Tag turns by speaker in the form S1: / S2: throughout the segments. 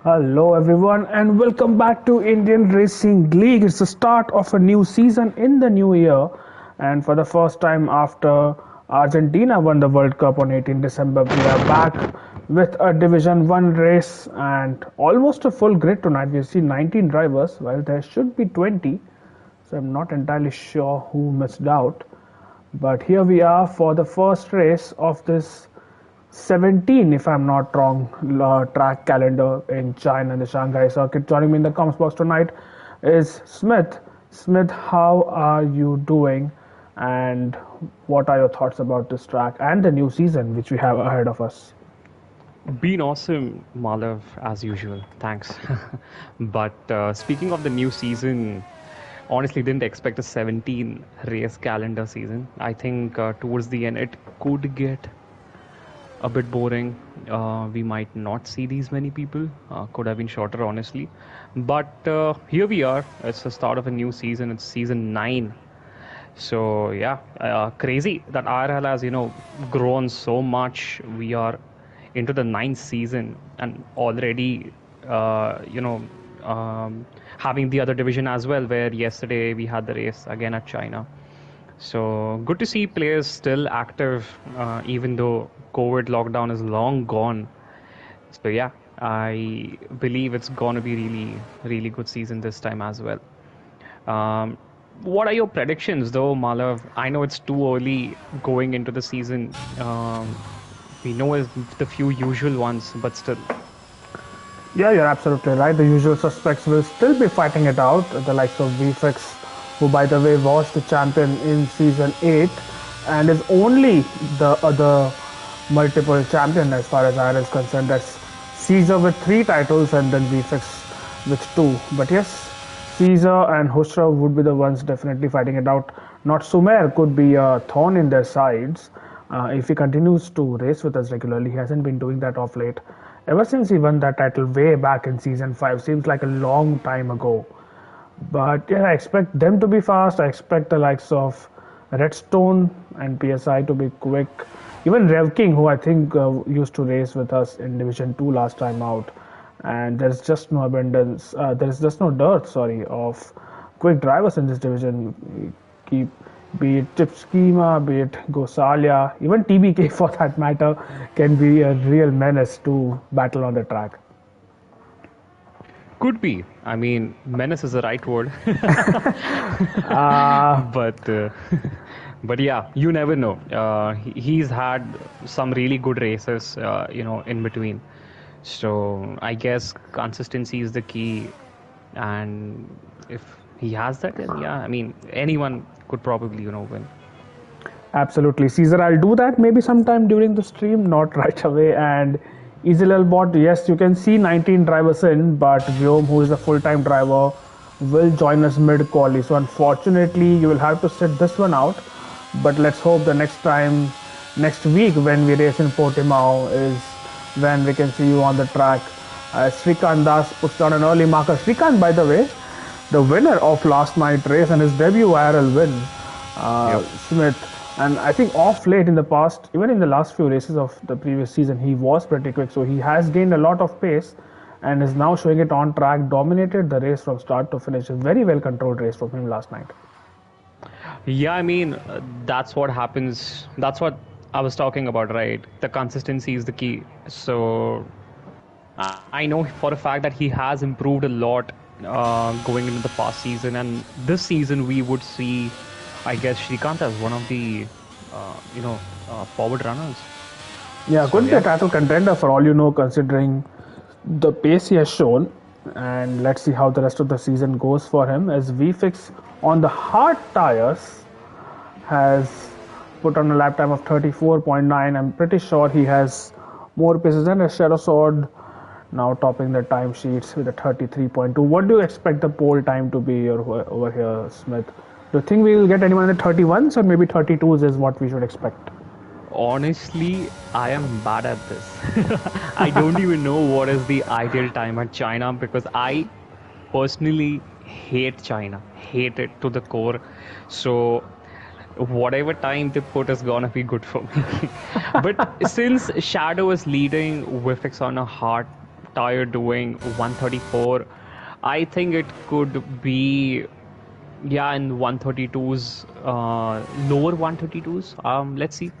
S1: Hello everyone and welcome back to Indian Racing League. It's the start of a new season in the new year, and for the first time after Argentina won the World Cup on 18 December, we are back with a Division 1 race and almost a full grid tonight. We see 19 drivers while there should be 20, so I'm not entirely sure who missed out. But here we are for the first race of this 17, if I'm not wrong, track calendar in China in the Shanghai circuit. Joining me in the comms box tonight is Smith. Smith, how are you doing? And what are your thoughts about this track and the new season which we have ahead of us?
S2: Been awesome, Malav, as usual. Thanks. But speaking of the new season, honestly didn't expect a 17 race calendar season. I think towards the end it could get a bit boring. We might not see these many people. Could have been shorter, honestly. But here we are. It's the start of a new season. It's season 9. So yeah, crazy that IRL has grown so much. We are into the 9th season and already having the other division as well. Where yesterday we had the race again at China. So good to see players still active, even though COVID lockdown is long gone. So yeah, I believe it's gonna be really good season this time as well. Um, what are your predictions though, Malav? I know it's too early going into the season. We know the few usual ones, but still.
S1: Yeah, you're absolutely right. The usual suspects will still be fighting it out. The likes of VFX, who by the way was the champion in season 8 and is only the other multiple champion as far as IR is concerned. That's Caesar with 3 titles and then VFX with 2. But yes, Caesar and Hushra would be the ones definitely fighting it out. Not Sumer could be a thorn in their sides if he continues to race with us regularly. He hasn't been doing that of late. Ever since he won that title way back in season 5, seems like a long time ago. But yeah, I expect them to be fast. I expect the likes of Redstone and PSI to be quick. Even Rev King, who I think used to race with us in Division 2 last time out. And there's just no abundance, there's just no dearth, sorry, of quick drivers in this division. Keep, be it Chip Schema, be it Gosalia, even TBK for that matter, can be a real menace to battle on the track.
S2: Could be. I mean, menace is the right word. But but yeah, you never know. He's had some really good races, in between. So I guess consistency is the key, and if he has that, then yeah, I mean, anyone could probably win.
S1: Absolutely, Caesar. I'll do that maybe sometime during the stream, not right away. And EasyLL bot, yes, you can see 19 drivers in, but Vyom, who is a full-time driver, will join us mid-quali. So unfortunately, you will have to sit this one out. But let's hope the next time, next week when we race in Portimao is when we can see you on the track. Srikant Das puts down an early marker. Srikant, by the way, the winner of last night's race and his debut IRL win,
S2: Yep.
S1: Smith. And I think off late in the past, even in the last few races of the previous season, he was pretty quick. So he has gained a lot of pace and is now showing it on track. Dominated the race from start to finish. A very well controlled race from him last night.
S2: Yeah, I mean, that's what happens. That's what I was talking about, right? The consistency is the key. So I know for a fact that he has improved a lot going into the past season, and this season we would see, I guess, Shrikant as one of the, forward runners.
S1: Yeah,
S2: So
S1: could be a
S2: yeah,
S1: title contender for all you know, considering the pace he has shown. And let's see how the rest of the season goes for him as VFix on the hard tires has put on a lap time of 34.9. I'm pretty sure he has more paces than a Shadow Sword, now topping the timesheets with a 33.2. What do you expect the pole time to be over here, Smith? Do you think we will get anyone in the 31s or maybe 32s is what we should expect?
S2: honestly, I am bad at this. I don't even know what is the ideal time at China because I personally hate China, hate it to the core. So whatever time they put is gonna be good for me. But since Shadow is leading Wifix on a hard tire doing 134. I think it could be, yeah, in 132s, lower 132s. Let's see.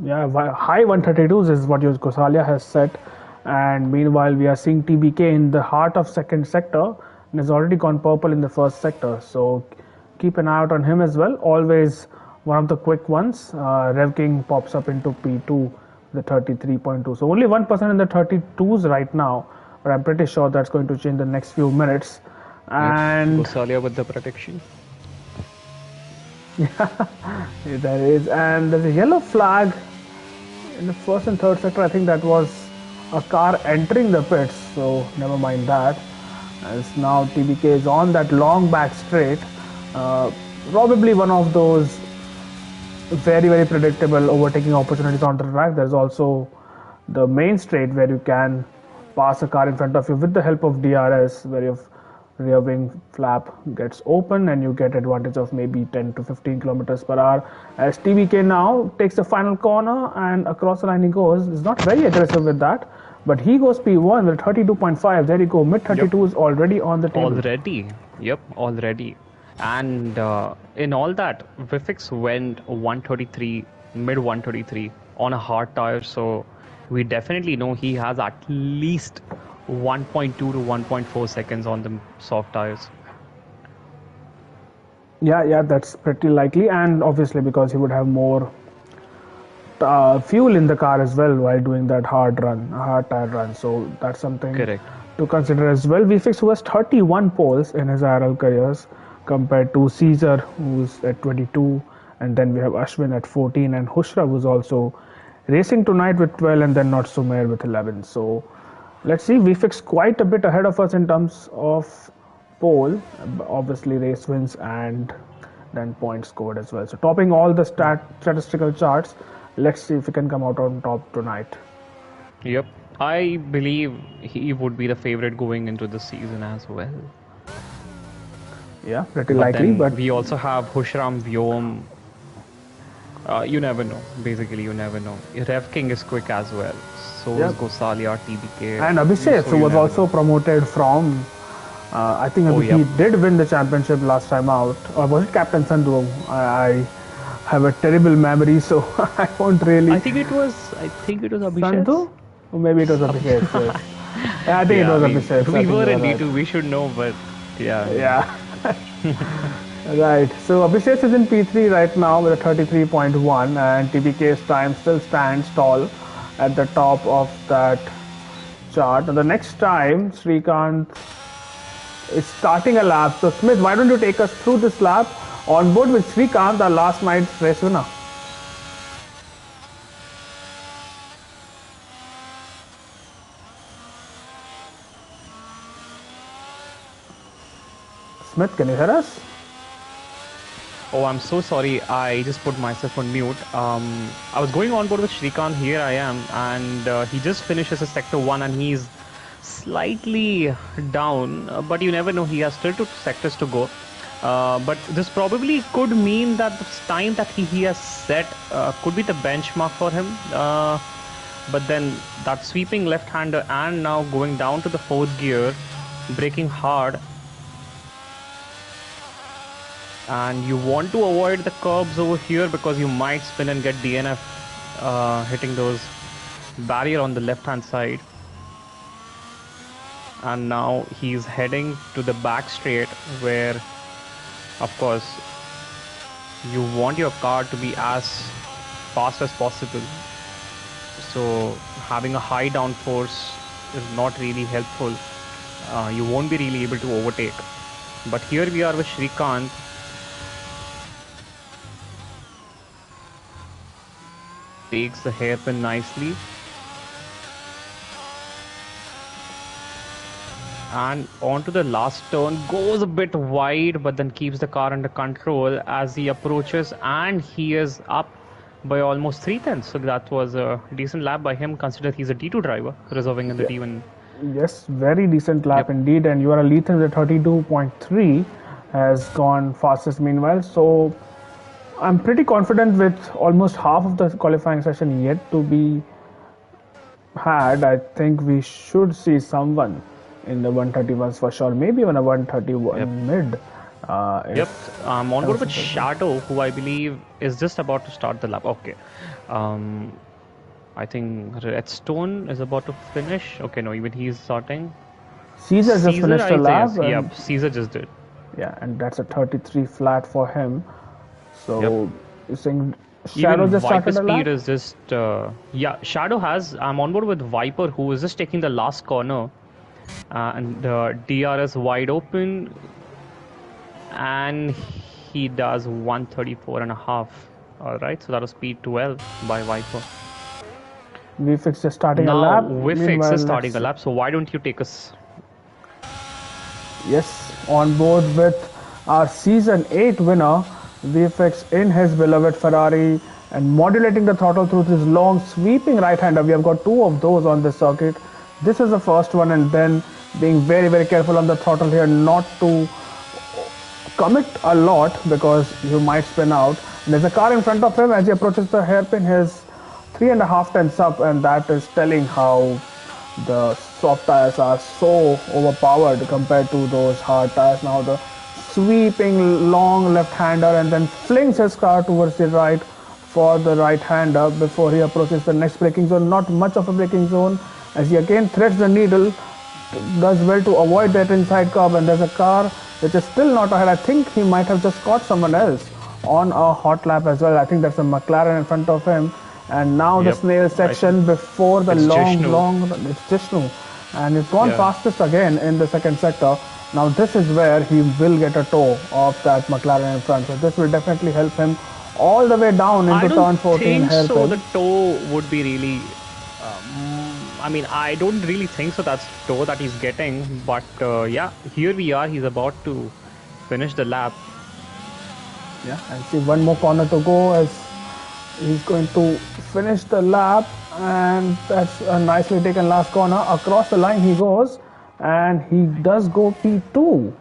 S1: Yeah, high 132s is what your Gosalia has set. And meanwhile, we are seeing TBK in the heart of second sector and has already gone purple in the first sector. So keep an eye out on him as well. Always one of the quick ones. Rev King pops up into P2, the 33.2. So only 1% in the 32s right now, but I'm pretty sure that's going to change the next few minutes.
S2: Yep,
S1: And
S2: Gosalia with the protection.
S1: there is, and there's a yellow flag in the first and third sector. I think that was a car entering the pits, so never mind that. As now TBK is on that long back straight, uh, probably one of those very predictable overtaking opportunities on the track. There's also the main straight where you can pass a car in front of you with the help of DRS, where your rear wing flap gets open and you get advantage of maybe 10 to 15 kilometers per hour. As TBK now takes the final corner and across the line he goes. Is not very aggressive with that, but he goes P1 with 32.5. There you go, mid 32s already on the table.
S2: Already. Yep, already. And in all that, Vifix went 133, mid 133 on a hard tire. So we definitely know he has at least 1.2 to 1.4 seconds on the soft tires.
S1: Yeah, that's pretty likely, and obviously because he would have more fuel in the car as well while doing that hard tire run. So that's something
S2: Correct.
S1: to consider as well. VFX who has 31 poles in his IRL careers compared to Caesar who's at 22, and then we have Ashwin at 14 and Hushra who's also racing tonight with 12, and then not Sumer with 11. So let's see, VFX quite a bit ahead of us in terms of pole, obviously race wins and then points scored as well. So topping all the statistical charts. Let's see if we can come out on top tonight.
S2: Yep. I believe he would be the favorite going into the season as well.
S1: Yeah, pretty likely. But
S2: we also have Hushram Vyom. You never know. Basically, you never know. Rev King is quick as well. So is Gosalia, TBK.
S1: And Abhishek, who was also promoted from. I think he did win the championship last time out. Or was it Captain Sandhu? I have a terrible memory, so I won't really.
S2: I think it was Abhishek.
S1: Sandhu? Or maybe it was Abhishek. Yes. Yeah, I think it was Abhishek.
S2: We were in D2, we should know, but yeah.
S1: Yeah. Right. So Abhishek is in P3 right now with a 33.1, and TBK's time still stands tall at the top of that chart. And the next time, Srikanth is starting a lap. So Smith, why don't you take us through this lap? On board with Srikanth, our last night's race winner. Smith, can you hear us?
S2: Oh, I'm so sorry. I just put myself on mute. I was going on board with Srikanth. Here I am, and he just finishes his sector 1, and he's slightly down. But you never know. He has still 2 sectors to go. But this probably could mean that the time that he has set could be the benchmark for him. But then that sweeping left-hander and now going down to the 4th gear, braking hard. And you want to avoid the curbs over here because you might spin and get DNF hitting those barrier on the left-hand side. And now he's heading to the back straight where, of course, you want your car to be as fast as possible. So having a high downforce is not really helpful. You won't be really able to overtake. But here we are with Srikanth. Takes the hairpin nicely. And onto the last turn, goes a bit wide, but then keeps the car under control as he approaches, and he is up by almost 3/10. So that was a decent lap by him, considering he's a D2 driver, reserving in the D1.
S1: Yes, very decent lap indeed. And you are a Lethan with 32.3 has gone fastest meanwhile. So I'm pretty confident with almost half of the qualifying session yet to be had, I think we should see someone in the 131s for sure. Maybe even a
S2: Yep.
S1: 131 mid.
S2: Yep.
S1: If
S2: I'm on board with
S1: everything goes well.
S2: Shadow, who I believe is just about to start the lap. Okay. Um, I think Redstone is about to finish. Okay, no, even he's starting.
S1: Caesar just
S2: Caesar,
S1: finished a
S2: I think,
S1: lap,
S2: yes.
S1: and
S2: Yep, Caesar just did.
S1: yeah, and that's a 33 flat for him.
S2: Yep.
S1: So you saying Shadow
S2: Even
S1: just
S2: Viper
S1: started a
S2: speed
S1: lap?
S2: is just yeah. Shadow has. I'm on board with Viper, who is just taking the last corner, and the DRS wide open, and he does 134 and a half. All right, so that was speed 12 by Viper.
S1: VFX just starting a
S2: Now
S1: lap.
S2: Wifix
S1: Meanwhile,
S2: is
S1: let's
S2: starting a
S1: see.
S2: lap, so why don't you take us?
S1: Yes, on board with our season 8 winner, VFX in his beloved Ferrari and modulating the throttle through his long sweeping right hander. We have got two of those on this circuit. This is the first one, and then being very, very careful on the throttle here not to commit a lot because you might spin out. There's a car in front of him as he approaches the hairpin. His 3.5 tenths up, and that is telling how the soft tires are so overpowered compared to those hard tires. Now the sweeping long left-hander and then flings his car towards the right for the right-hander before he approaches the next braking zone. Not much of a braking zone as he again threads the needle, does well to avoid that inside curb, and there's a car which is still not ahead. I think he might have just caught someone else on a hot lap as well. I think that's a McLaren in front of him. And now the
S2: Yep,
S1: snail
S2: I think
S1: section before the
S2: it's Jishnu.
S1: long, it's Jishnu. And it's gone
S2: Yeah,
S1: fastest again in the second sector. Now this is where he will get a toe of that McLaren in front. So this will definitely help him all the way down
S2: I
S1: into
S2: don't
S1: turn 14
S2: think so.
S1: hairpin.
S2: The toe would be really. I mean, I don't really think so. That's toe that he's getting, but yeah, here we are. He's about to finish the lap.
S1: Yeah, and see one more corner to go as he's going to finish the lap, and that's a nicely taken last corner. Across the line he goes, and he does go P2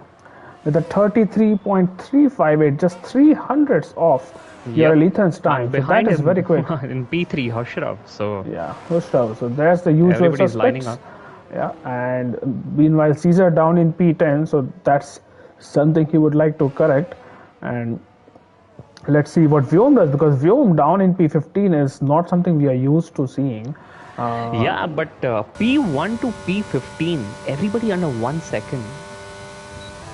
S1: with a 33.358, just 300ths off your
S2: Yep,
S1: Ethan's time.
S2: and
S1: So that
S2: behind
S1: is very
S2: him
S1: quick.
S2: in P3, Hashrav. So
S1: Yeah, Gustav. So there's the usual
S2: everybody's lining
S1: suspects.
S2: up.
S1: Yeah, and meanwhile Caesar down in P10, so that's something he would like to correct. And let's see what Vyom does, because Vyom down in P15 is not something we are used to seeing. Uh,
S2: Yeah, but P1 to P15, everybody under 1 second.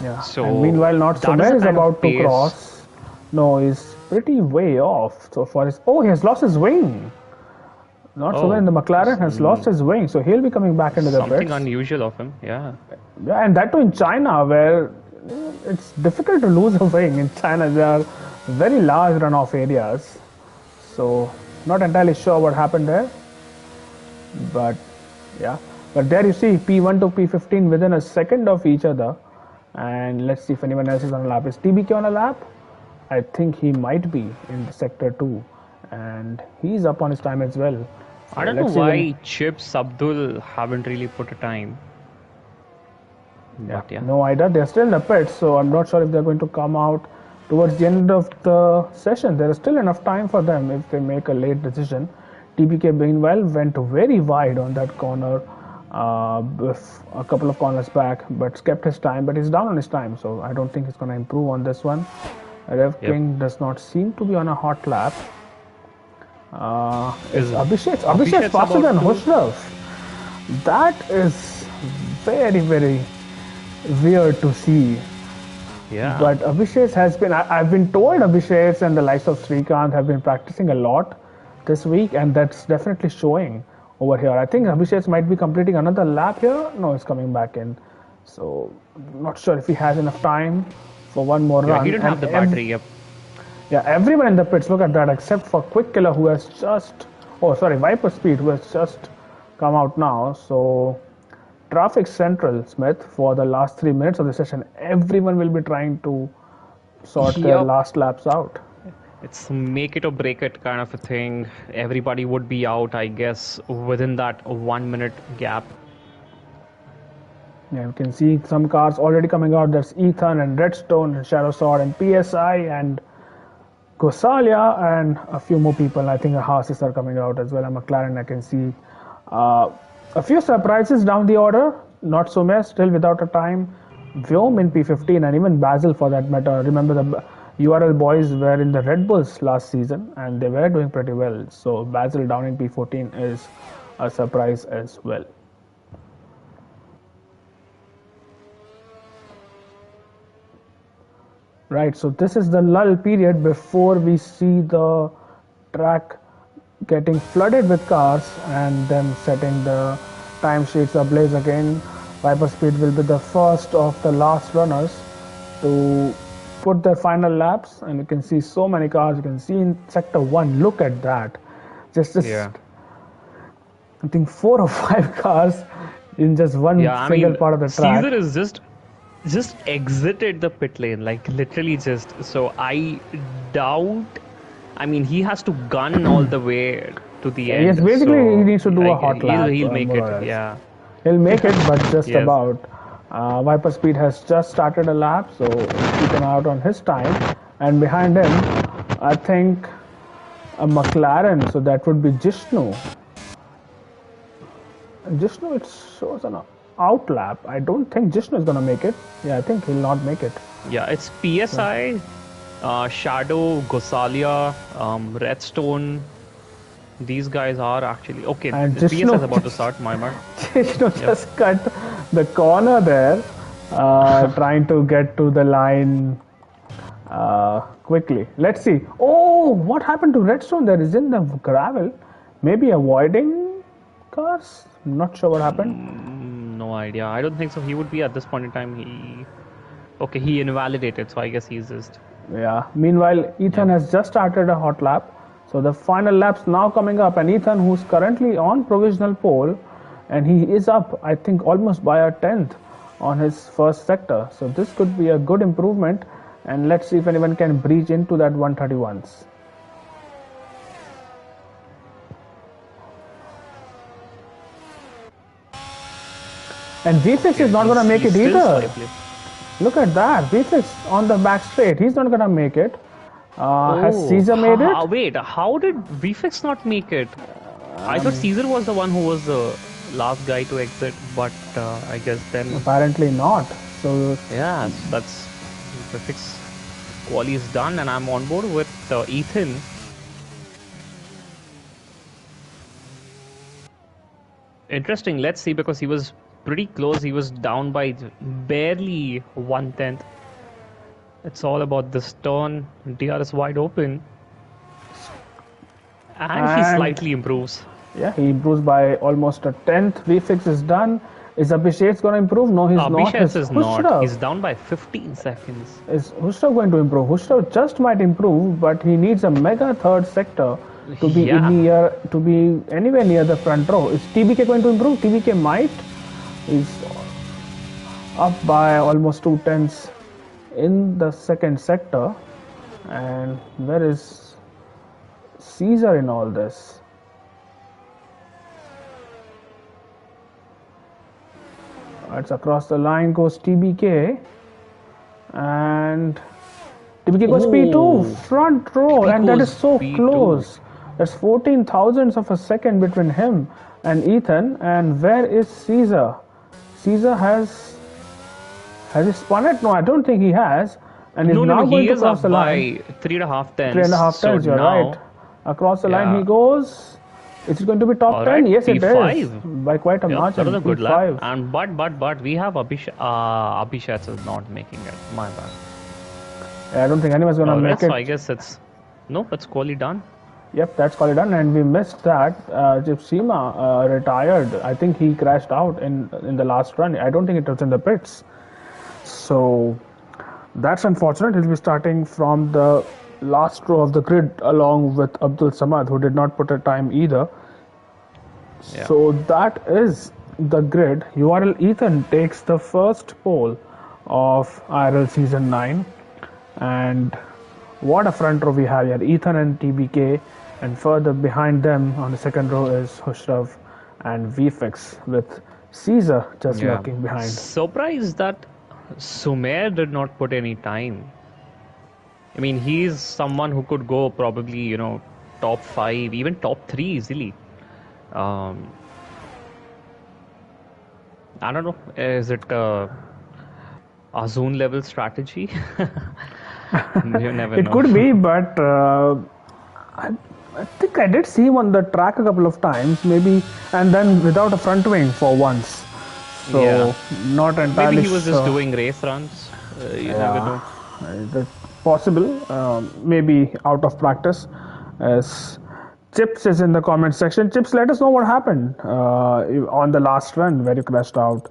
S1: yeah, and
S2: So
S1: meanwhile, not
S2: that is
S1: Somer
S2: a
S1: is
S2: kind of
S1: about to
S2: pace.
S1: cross. No, he's pretty way off. So for his, oh, he has lost his wing. Not Somer in
S2: Oh,
S1: the McLaren has lost his wing, so he'll be coming back into the
S2: something
S1: pits.
S2: unusual of him. Yeah.
S1: Yeah, and that too in China, where it's difficult to lose a wing. In China, there are very large runoff areas. So, not entirely sure what happened there. But, yeah. But there you see P1 to P15 within a second of each other. And let's see if anyone else is on a lap. Is TBK on a lap? I think he might be in the sector 2. And he's up on his time as well.
S2: I
S1: So,
S2: don't know
S1: let's see when.
S2: why Chips Abdul haven't really put a time.
S1: Yeah,
S2: But yeah.
S1: no idea. They're still in the pits, so I'm not sure if they're going to come out towards the end of the session. There is still enough time for them if they make a late decision. TBK, meanwhile, went very wide on that corner with a couple of corners back, but kept his time. But he's down on his time, so I don't think he's going to improve on this one. Rev
S2: Yep.
S1: King does not seem to be on a hot lap. It's
S2: Is
S1: Abhishek. Abhishek's
S2: Abhishek's
S1: faster
S2: about
S1: than
S2: to.
S1: Hushrav. That is very, very weird to see.
S2: Yeah.
S1: But Abhishek has been, I've been told Abhishek and the likes of Srikanth have been practicing a lot this week, and that's definitely showing over here. I think Abhishek might be completing another lap here. No, he's coming back in. So, not sure if he has enough time for one more
S2: Yeah, he
S1: run.
S2: didn't have the battery. Yep.
S1: Yeah, everyone in the pits, look at that, except for Quick Killer, who has just, oh, sorry, Viper Speed, who has just come out now. So, Traffic Central, Smith, for the last 3 minutes of the session, everyone will be trying to sort their
S2: Yep.
S1: last laps out.
S2: It's make it or break it kind of a thing. Everybody would be out, I guess, within that 1 minute gap.
S1: Yeah, you can see some cars already coming out. There's Ethan and Redstone and Shadow Sword and PSI and Gosalia and a few more people. I think the Haases are coming out as well. And McLaren, I can see Uh, a few surprises down the order. Not Sumer, still without a time. Vyom in P15 and even Basil for that matter. Remember the URL boys were in the Red Bulls last season and they were doing pretty well. So Basil down in P14 is a surprise as well. Right, so this is the lull period before we see the track getting flooded with cars and then setting the timesheets ablaze again. Viper Speed will be the first of the last runners to put their final laps, and you can see so many cars. You can see in sector 1, look at that. Just
S2: Yeah.
S1: I think 4 or 5 cars in just one
S2: Yeah, I
S1: single
S2: mean,
S1: part of the
S2: Caesar
S1: track.
S2: is just exited the pit lane, like literally just. So I doubt. I mean, he has to gun all the way to the
S1: Yes,
S2: end.
S1: basically he
S2: So
S1: needs to do a
S2: like
S1: hot
S2: he'll
S1: lap,
S2: he'll make
S1: more
S2: it.
S1: or less.
S2: Yeah.
S1: He'll make it, but just
S2: Yes.
S1: about. Viper Speed has just started a lap, so keep an eye out on his time. And behind him, I think a McLaren, so that would be Jishnu. Jishnu, it shows an out lap. I don't think Jishnu is going to make it. Yeah, I think he'll not make it.
S2: Yeah, it's PSI, Shadow, Gosalia, Redstone. These guys are actually okay.
S1: And
S2: The PSI is
S1: Jishnu,
S2: about to start. My bad.
S1: Jishnu
S2: Yep.
S1: just cut the corner there, trying to get to the line quickly. Let's see. Oh, what happened to Redstone there? Is in the gravel. Maybe avoiding cars? Not sure what happened.
S2: No idea. I don't think so. He would be at this point in time. Okay, he invalidated, so I guess he's just.
S1: Yeah. Meanwhile, Ethan
S2: Yeah.
S1: has just started a hot lap. So the final lap's now coming up, and Ethan, who's currently on provisional pole, and he is up, I think, almost by a tenth on his first sector. So this could be a good improvement, and let's see if anyone can breach into that 131s. And V6
S2: Okay,
S1: is not going to make
S2: he's
S1: it
S2: still
S1: either.
S2: slightly.
S1: Look at that. V6 on the back straight. He's not going to make it. Has
S2: Oh,
S1: Caesar made it?
S2: wait. How did VFX not make it? I thought Caesar was the one who was the last guy to exit, but I guess then.
S1: Apparently not. So
S2: Yeah, that's VFX quali is done, and I'm on board with Ethan. Interesting. Let's see, because he was pretty close. He was down by barely 1/10. It's all about this turn. DR is wide open, and he
S1: and
S2: slightly improves.
S1: yeah, he improves by almost a tenth. V6 is done. Is Abhishek's going to improve? No, he's not.
S2: Abhishek is not.
S1: Hushrav
S2: He's down by 15 seconds.
S1: is Hushrav going to improve? Hushrav just might improve, but he needs a mega third sector to be
S2: Yeah.
S1: near, to be anywhere near the front row. Is TBK going to improve? TBK might. He's up by almost 2/10 in the second sector. And where is Caesar in all this? It's across the line goes TBK, and TBK goes P2
S2: Ooh.
S1: front row,
S2: He
S1: and that
S2: goes
S1: is so
S2: P2.
S1: close. That's 14 thousandths of a second between him and Ethan. And where is Caesar? Caesar has he spun it? No, I don't think he has. And he's
S2: No,
S1: now
S2: no,
S1: going
S2: he
S1: to
S2: is
S1: cross
S2: up
S1: the line.
S2: by 3.5 tenths.
S1: 3.5
S2: So
S1: tenths, you're
S2: now,
S1: right. Across the line
S2: yeah.
S1: he goes. Is it going to be top
S2: All
S1: 10?
S2: right,
S1: Yes, it is.
S2: P5.
S1: By quite a
S2: Yeah,
S1: margin.
S2: that was a good lap.
S1: P5.
S2: And but we have Abhishek is not making it. My bad.
S1: Yeah, I don't think anyone's going to make
S2: So
S1: it.
S2: I guess it's it's quali done.
S1: Yep, that's called done. And we missed that. Gypsima retired. I think he crashed out in the last run. I don't think it was in the pits. So that's unfortunate. He'll be starting from the last row of the grid along with Abdul Samad, who did not put a time either.
S2: Yeah.
S1: So that is the grid. URL Ethan takes the first pole of IRL Season 9. And what a front row we have here. Ethan and TBK. And further behind them on the second row is Hushrav and VFX with Caesar just lurking behind.
S2: Surprised that Sumer did not put any time. I mean, he's someone who could go probably, top 5, even top 3 easily. I don't know. Is it a zone level strategy? You never
S1: It
S2: know.
S1: could be, but I, I think I did see him on the track a couple of times, maybe, and then without a front wing for once.
S2: Yeah.
S1: So not
S2: Maybe
S1: entirely
S2: he was just
S1: sure.
S2: doing race runs. You never
S1: Yeah,
S2: know.
S1: that's possible. Maybe out of practice. As Chips is in the comment section. Chips, let us know what happened on the last run where you crashed out.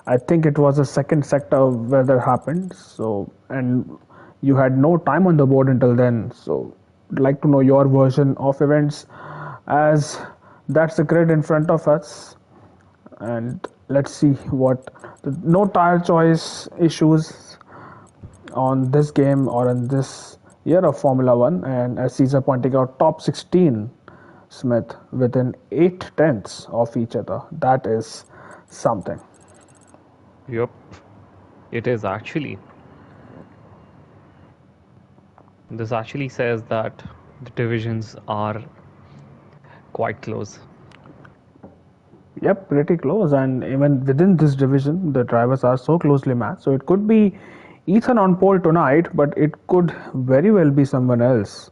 S1: I think it was the second sector where that happened. So, and you had no time on the board until then. So, I'd like to know your version of events, as that's the grid in front of us. And let's see what no tire choice issues on this game or in this year of Formula One. And as Caesar pointing out, top 16 Smith within 8 tenths of each other. That is something.
S2: Yep. It is actually. This actually says that the divisions are quite close.
S1: Yep, pretty close. And even within this division, the drivers are so closely matched. So it could be Ethan on pole tonight, but it could very well be someone else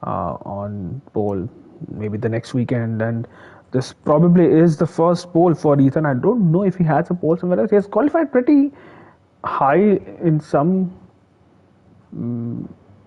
S1: on pole maybe the next weekend. And this probably is the first pole for Ethan. I don't know if he has a pole somewhere else. He has qualified pretty high in some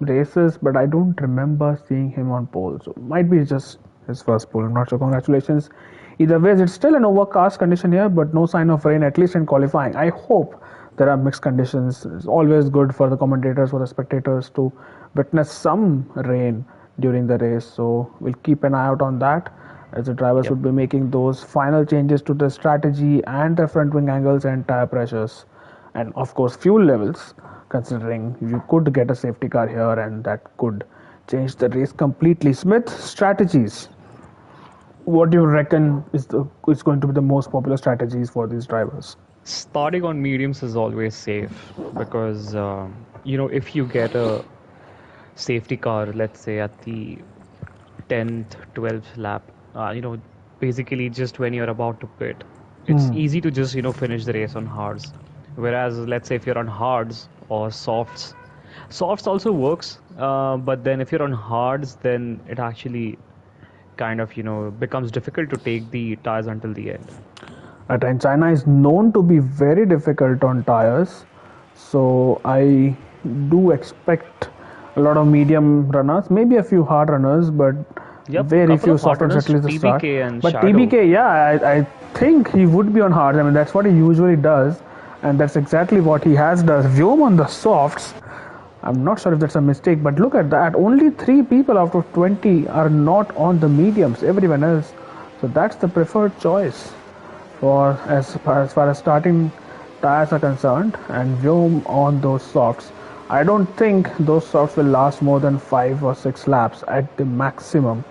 S1: races, but I don't remember seeing him on pole. So might be just his first pole. I'm not sure. Congratulations. Either way, it's still an overcast condition here, but no sign of rain, at least in qualifying. I hope there are mixed conditions. It's always good for the commentators, for the spectators to witness some rain during the race. So we'll keep an eye out on that, as the drivers
S2: Yep.
S1: would be making those final changes to the strategy and the front wing angles and tire pressures, and of course fuel levels, considering you could get a safety car here and that could change the race completely. Smith, strategies, what do you reckon is going to be the most popular strategies for these drivers?
S2: Starting on mediums is always safe because, if you get a safety car, let's say at the 10th, 12th lap, basically just when you're about to pit, it's easy to just, finish the race on hards. Whereas, let's say if you're on hards or softs also works, but then if you're on hards, then it actually kind of, becomes difficult to take the tires until the end.
S1: And China is known to be very difficult on tires, so I do expect a lot of medium runners, maybe a few hard runners, but
S2: Yep,
S1: very
S2: couple
S1: few
S2: of hard
S1: soft ones at
S2: runners,
S1: least to start.
S2: TBK and
S1: But
S2: Shadow.
S1: TBK, yeah, I think he would be on hard. I mean, that's what he usually does, and that's exactly what he has does. Vyom on the softs. I'm not sure if that's a mistake, but look at that. Only 3 people out of 20 are not on the mediums. Everyone else. So that's the preferred choice for as far as starting tires are concerned, and Vyom on those softs. I don't think those softs will last more than 5 or 6 laps at the maximum.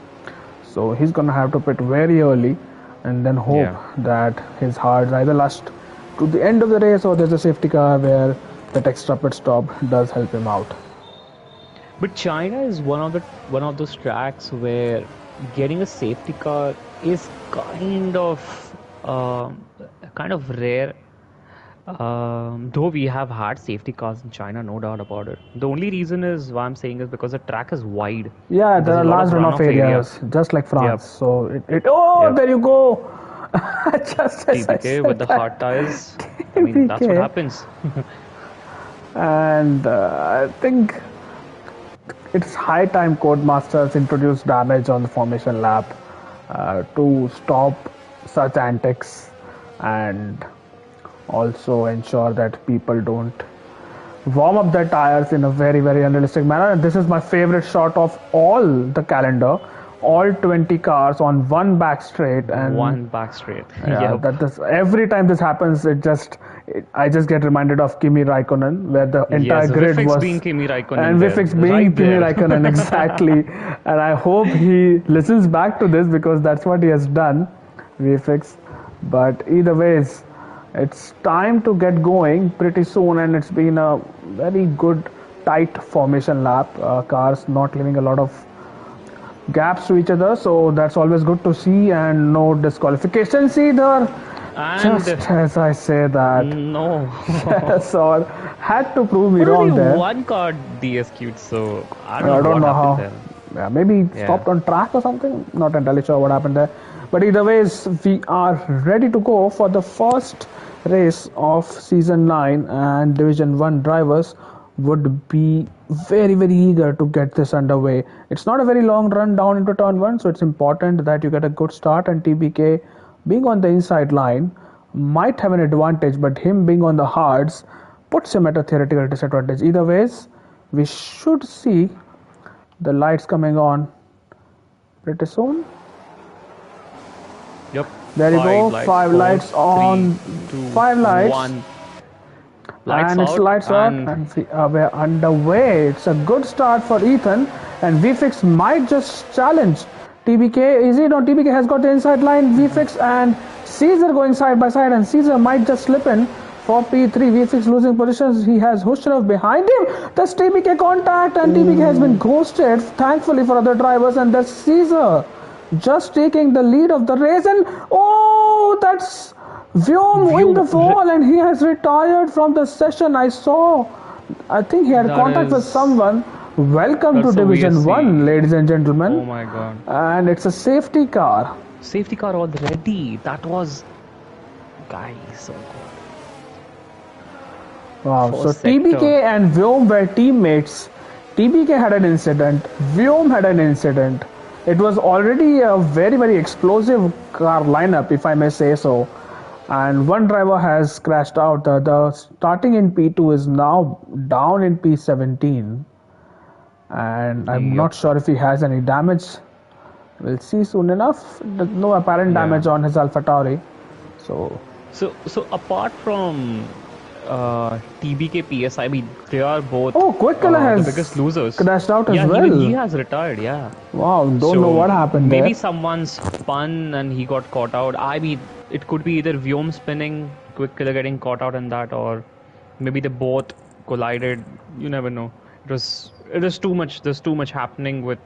S1: So he's gonna have to pit very early and then hope
S2: Yeah.
S1: that his hards either last to the end of the race or there's a safety car where that extra pit stop does help him out.
S2: But China is one of those tracks where getting a safety car is um, kind of rare. Though we have had safety cars in China, no doubt about it. The only reason is why I'm saying is because the track is wide
S1: Yeah,
S2: and
S1: there
S2: there's a
S1: are
S2: lot
S1: large
S2: of
S1: runoff
S2: runoff area.
S1: areas, just like
S2: Yep,
S1: France. So oh,
S2: yep.
S1: there you go. Just as I
S2: TBK with
S1: said
S2: the hard
S1: that,
S2: tires. I mean, that's what
S1: PK.
S2: happens.
S1: And I think it's high time Codemasters introduce damage on the formation lap to stop such antics and also ensure that people don't warm up their tires in a very, very unrealistic manner. And this is my favorite shot of all the calendar, all 20 cars on one back straight. And
S2: One back straight.
S1: yeah,
S2: Yep.
S1: that this every time this happens, I just get reminded of Kimi Raikkonen, where the entire
S2: Yes,
S1: grid
S2: Vifix being
S1: was,
S2: Kimi Raikkonen
S1: and
S2: there,
S1: Vifix being
S2: right
S1: Kimi
S2: there.
S1: Raikkonen exactly. And I hope he listens back to this because that's what he has done, Vifix. But either ways, it's time to get going pretty soon, and it's been a very good tight formation lap. Cars not leaving a lot of gaps to each other, so that's always good to see, and no disqualifications either.
S2: And
S1: Just as I say that,
S2: no.
S1: Sor had to prove me
S2: But only
S1: wrong there.
S2: one card DSQ'd, so I don't
S1: I
S2: know
S1: don't
S2: what
S1: know
S2: happened
S1: how.
S2: there.
S1: Yeah, maybe
S2: Yeah.
S1: stopped on track or something. Not entirely sure what happened there. But either ways, we are ready to go for the first race of season 9, and Division 1 drivers would be very eager to get this underway. It's not a very long run down into turn 1, so it's important that you get a good start, and TBK being on the inside line might have an advantage, but him being on the hards puts him at a theoretical disadvantage. Either ways, we should see the lights coming on pretty soon.
S2: Yep.
S1: There you
S2: Five
S1: go,
S2: lights.
S1: 5
S2: Four,
S1: lights
S2: three,
S1: on,
S2: two,
S1: 5 lights,
S2: one. Lights
S1: and it's
S2: out.
S1: lights out,
S2: And
S1: and we're underway. It's a good start for Ethan, and VFix might just challenge TBK. Is it? No, TBK has got the inside line. VFix and Caesar going side by side, and Caesar might just slip in for P3. VFX losing positions. He has Hushrav behind him. That's TBK contact, and TBK has been ghosted, thankfully for other drivers, and that's Caesar just taking the lead of the race. And oh, that's Vyom in
S2: view.
S1: the wall, and he has retired from the session. I think he had
S2: That
S1: contact with
S2: is.
S1: someone. Welcome to
S2: That's a
S1: Division 1,
S2: VSC.
S1: ladies and gentlemen.
S2: Oh my god.
S1: And it's a safety car.
S2: Safety car already. That was. Guys, oh god.
S1: Wow, so
S2: First sector.
S1: TBK and Vyom were teammates. TBK had an incident, Vyom had an incident. It was already a very explosive car lineup, if I may say so. And one driver has crashed out. The starting in P2 is now down in P17. And I'm not
S2: Yep.
S1: sure if he has any damage. We'll see soon enough. There's no apparent
S2: Yeah.
S1: damage on his AlphaTauri. So
S2: So apart from TBK PSI, mean, they are both
S1: oh, Quick Killer
S2: the
S1: has
S2: biggest losers.
S1: crashed out as
S2: Yeah,
S1: well.
S2: even he has retired. Yeah.
S1: Wow, don't know
S2: So
S1: what happened there.
S2: maybe someone spun and he got caught out. I mean, it could be either Vyom spinning, Quick Killer getting caught out in that, or maybe they both collided. You never know. It is too much. There's too much happening with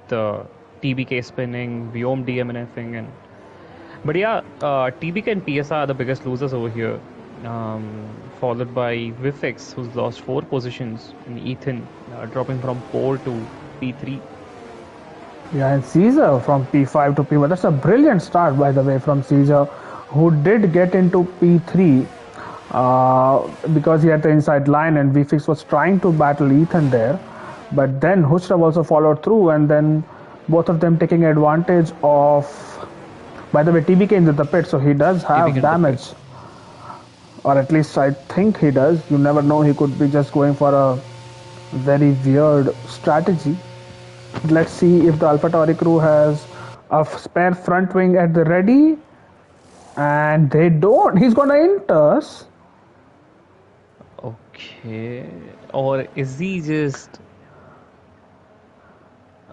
S2: TBK spinning, Vyom DMNFing, and but yeah, TBK and PSI are the biggest losers over here. Followed by Vifix, who's lost 4 positions, and Ethan dropping from pole to P3.
S1: Yeah, and Caesar from P5 to P1. That's a brilliant start, by the way, from Caesar, who did get into P3 because he had the inside line, and VFix was trying to battle Ethan there. But then Hushrav also followed through, and then both of them taking advantage of. By the way, TBK into the pit, so he does have
S2: TBK into the
S1: damage. Or at least I think he does. You never know, he could be just going for a very weird strategy. Let's see if the AlphaTauri crew has a spare front wing at the ready. And they don't. He's gonna inters.
S2: Okay. Or is he just